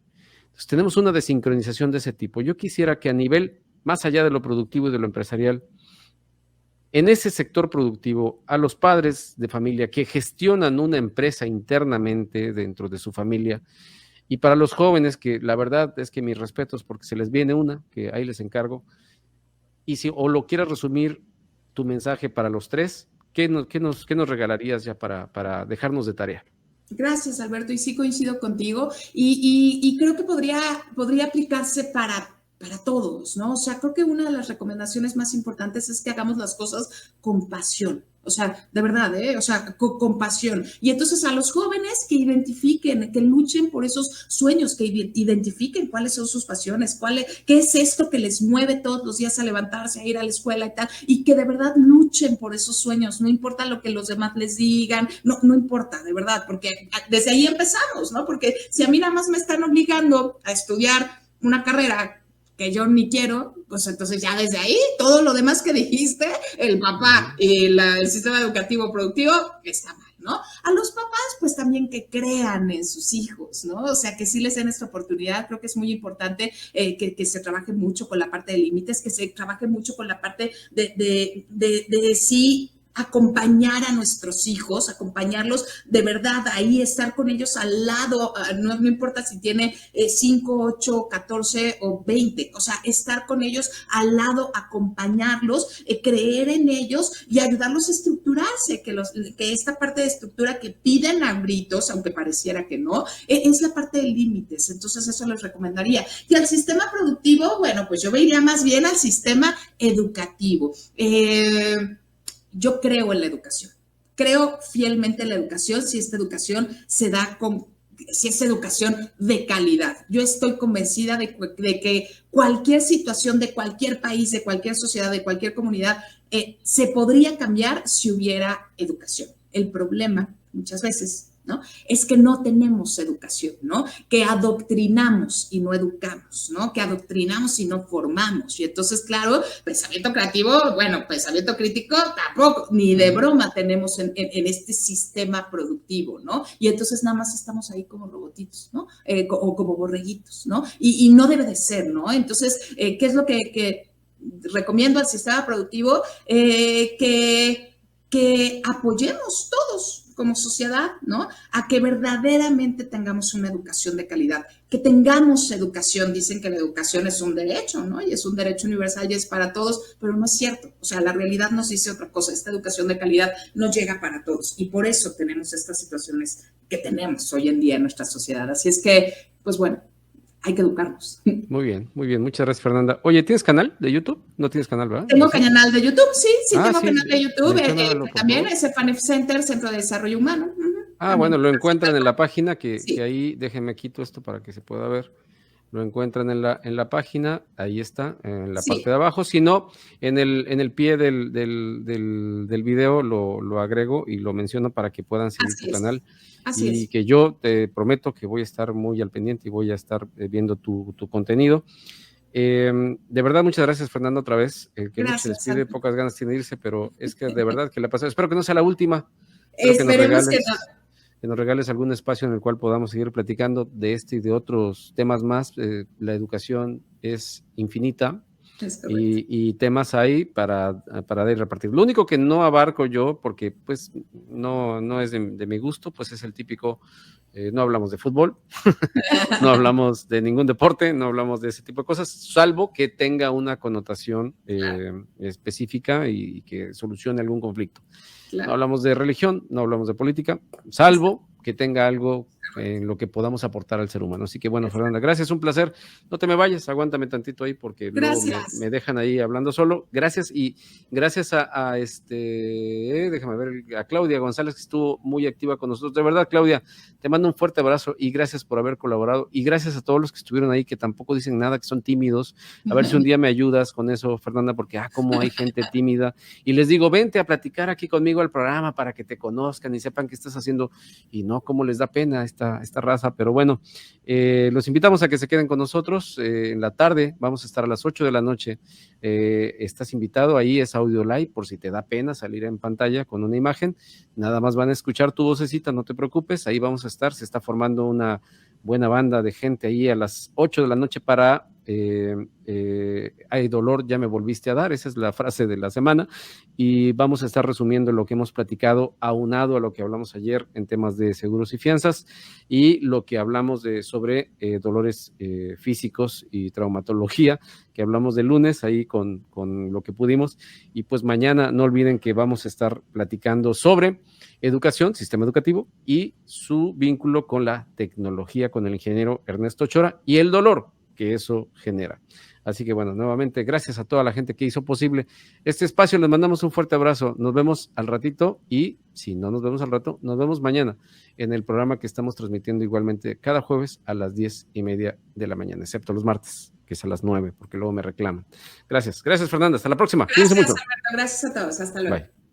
Entonces tenemos una desincronización de ese tipo. Yo quisiera que a nivel, más allá de lo productivo y de lo empresarial, en ese sector productivo, a los padres de familia que gestionan una empresa internamente dentro de su familia, y para los jóvenes, que la verdad es que mis respetos, porque se les viene una, que ahí les encargo, y si o lo quieres resumir tu mensaje para los 3, ¿qué nos regalarías ya para dejarnos de tarea? Gracias, Alberto, y sí coincido contigo, y creo que podría aplicarse para todos, ¿no? O sea, creo que una de las recomendaciones más importantes es que hagamos las cosas con pasión. O sea, de verdad, o sea, con pasión. Y entonces a los jóvenes que identifiquen, que luchen por esos sueños, que identifiquen cuáles son sus pasiones, qué es esto que les mueve todos los días a levantarse, a ir a la escuela y tal, y que de verdad luchen por esos sueños, no importa lo que los demás les digan, no importa, de verdad, porque desde ahí empezamos, ¿no? Porque si a mí nada más me están obligando a estudiar una carrera que yo ni quiero, pues entonces ya desde ahí, todo lo demás que dijiste, el papá y el sistema educativo productivo, está mal, ¿no? A los papás, pues también que crean en sus hijos, ¿no? O sea, que sí les den esta oportunidad. Creo que es muy importante que se trabaje mucho con la parte de límites, que se trabaje mucho con la parte de sí acompañar a nuestros hijos, acompañarlos de verdad, ahí estar con ellos al lado, no importa si tiene 5, 8, 14 o 20, o sea, estar con ellos al lado, acompañarlos, creer en ellos y ayudarlos a estructurarse, que esta parte de estructura que piden a gritos, aunque pareciera que no, es la parte de límites. Entonces eso les recomendaría. Y al sistema productivo, bueno, pues yo vería más bien al sistema educativo. Yo creo en la educación, creo fielmente en la educación, si esta educación se da si es educación de calidad. Yo estoy convencida de que cualquier situación de cualquier país, de cualquier sociedad, de cualquier comunidad, se podría cambiar si hubiera educación. El problema, muchas veces, ¿no?, es que no tenemos educación, ¿no? Que adoctrinamos y no educamos, ¿no? Que adoctrinamos y no formamos. Y entonces, claro, pensamiento creativo, bueno, pensamiento crítico tampoco, ni de broma tenemos en este sistema productivo, ¿no? Y entonces nada más estamos ahí como robotitos, ¿no? O como borreguitos, ¿no? Y no debe de ser, ¿no? Entonces, ¿qué es lo que recomiendo al sistema productivo? Que apoyemos todos como sociedad, ¿no? A que verdaderamente tengamos una educación de calidad, que tengamos educación. Dicen que la educación es un derecho, ¿no? Y es un derecho universal y es para todos, pero no es cierto. O sea, la realidad nos dice otra cosa. Esta educación de calidad no llega para todos y por eso tenemos estas situaciones que tenemos hoy en día en nuestra sociedad. Así es que, pues bueno, hay que educarnos. Muy bien, muy bien. Muchas gracias, Fernanda. Oye, ¿tienes canal de YouTube? ¿No tienes canal, verdad? Tengo canal de YouTube, sí, tengo sí, canal de YouTube. También es FANEF Center, Centro de Desarrollo Humano. Bueno, lo encuentran en la página, que ahí, déjenme quito esto para que se pueda ver. Lo encuentran en la página, ahí está, en la parte de abajo. Si no, en el pie del video lo agrego y lo menciono para que puedan seguir tu canal. Y que yo te prometo que voy a estar muy al pendiente y voy a estar viendo tu contenido. De verdad, muchas gracias, Fernanda, otra vez. Que no se despide, pocas ganas tiene de irse, pero es que de verdad que la pasó. Espero que no sea la última. Esperemos que no. que nos regales algún espacio en el cual podamos seguir platicando de este y de otros temas más. La educación es infinita. Y temas hay para dar y repartir. Lo único que no abarco yo, porque pues no es de mi gusto, pues es el típico, no hablamos de fútbol, no hablamos de ningún deporte, no hablamos de ese tipo de cosas, salvo que tenga una connotación específica y que solucione algún conflicto. Claro. No hablamos de religión, no hablamos de política, salvo que tenga algo en lo que podamos aportar al ser humano. Así que bueno, Fernanda, gracias, un placer. No te me vayas, aguántame tantito ahí porque luego me dejan ahí hablando solo. Gracias y gracias déjame ver, a Claudia González, que estuvo muy activa con nosotros. De verdad, Claudia, te mando un fuerte abrazo y gracias por haber colaborado y gracias a todos los que estuvieron ahí que tampoco dicen nada, que son tímidos. A ver si un día me ayudas con eso, Fernanda, porque como hay gente tímida y les digo, vente a platicar aquí conmigo al programa para que te conozcan y sepan qué estás haciendo y no, cómo les da pena esta raza, pero bueno, los invitamos a que se queden con nosotros en la tarde, vamos a estar a las 8 de la noche, estás invitado, ahí es audio live, por si te da pena salir en pantalla con una imagen, nada más van a escuchar tu vocecita, no te preocupes, ahí vamos a estar, se está formando una buena banda de gente ahí a las 8 de la noche para hay dolor, ya me volviste a dar, esa es la frase de la semana, y vamos a estar resumiendo lo que hemos platicado, aunado a lo que hablamos ayer en temas de seguros y fianzas, y lo que hablamos sobre dolores físicos y traumatología, que hablamos de lunes, ahí con lo que pudimos, y pues mañana no olviden que vamos a estar platicando sobre educación, sistema educativo, y su vínculo con la tecnología, con el ingeniero Ernesto Ochoa, y el dolor que eso genera. Así que bueno, nuevamente, gracias a toda la gente que hizo posible este espacio, les mandamos un fuerte abrazo, nos vemos al ratito y si no nos vemos al rato, nos vemos mañana en el programa que estamos transmitiendo igualmente cada jueves a las 10:30 de la mañana, excepto los martes, que es a las 9, porque luego me reclaman. Gracias, Fernanda, hasta la próxima. Gracias, Cuídense mucho. Alberto, gracias a todos, hasta luego. Bye.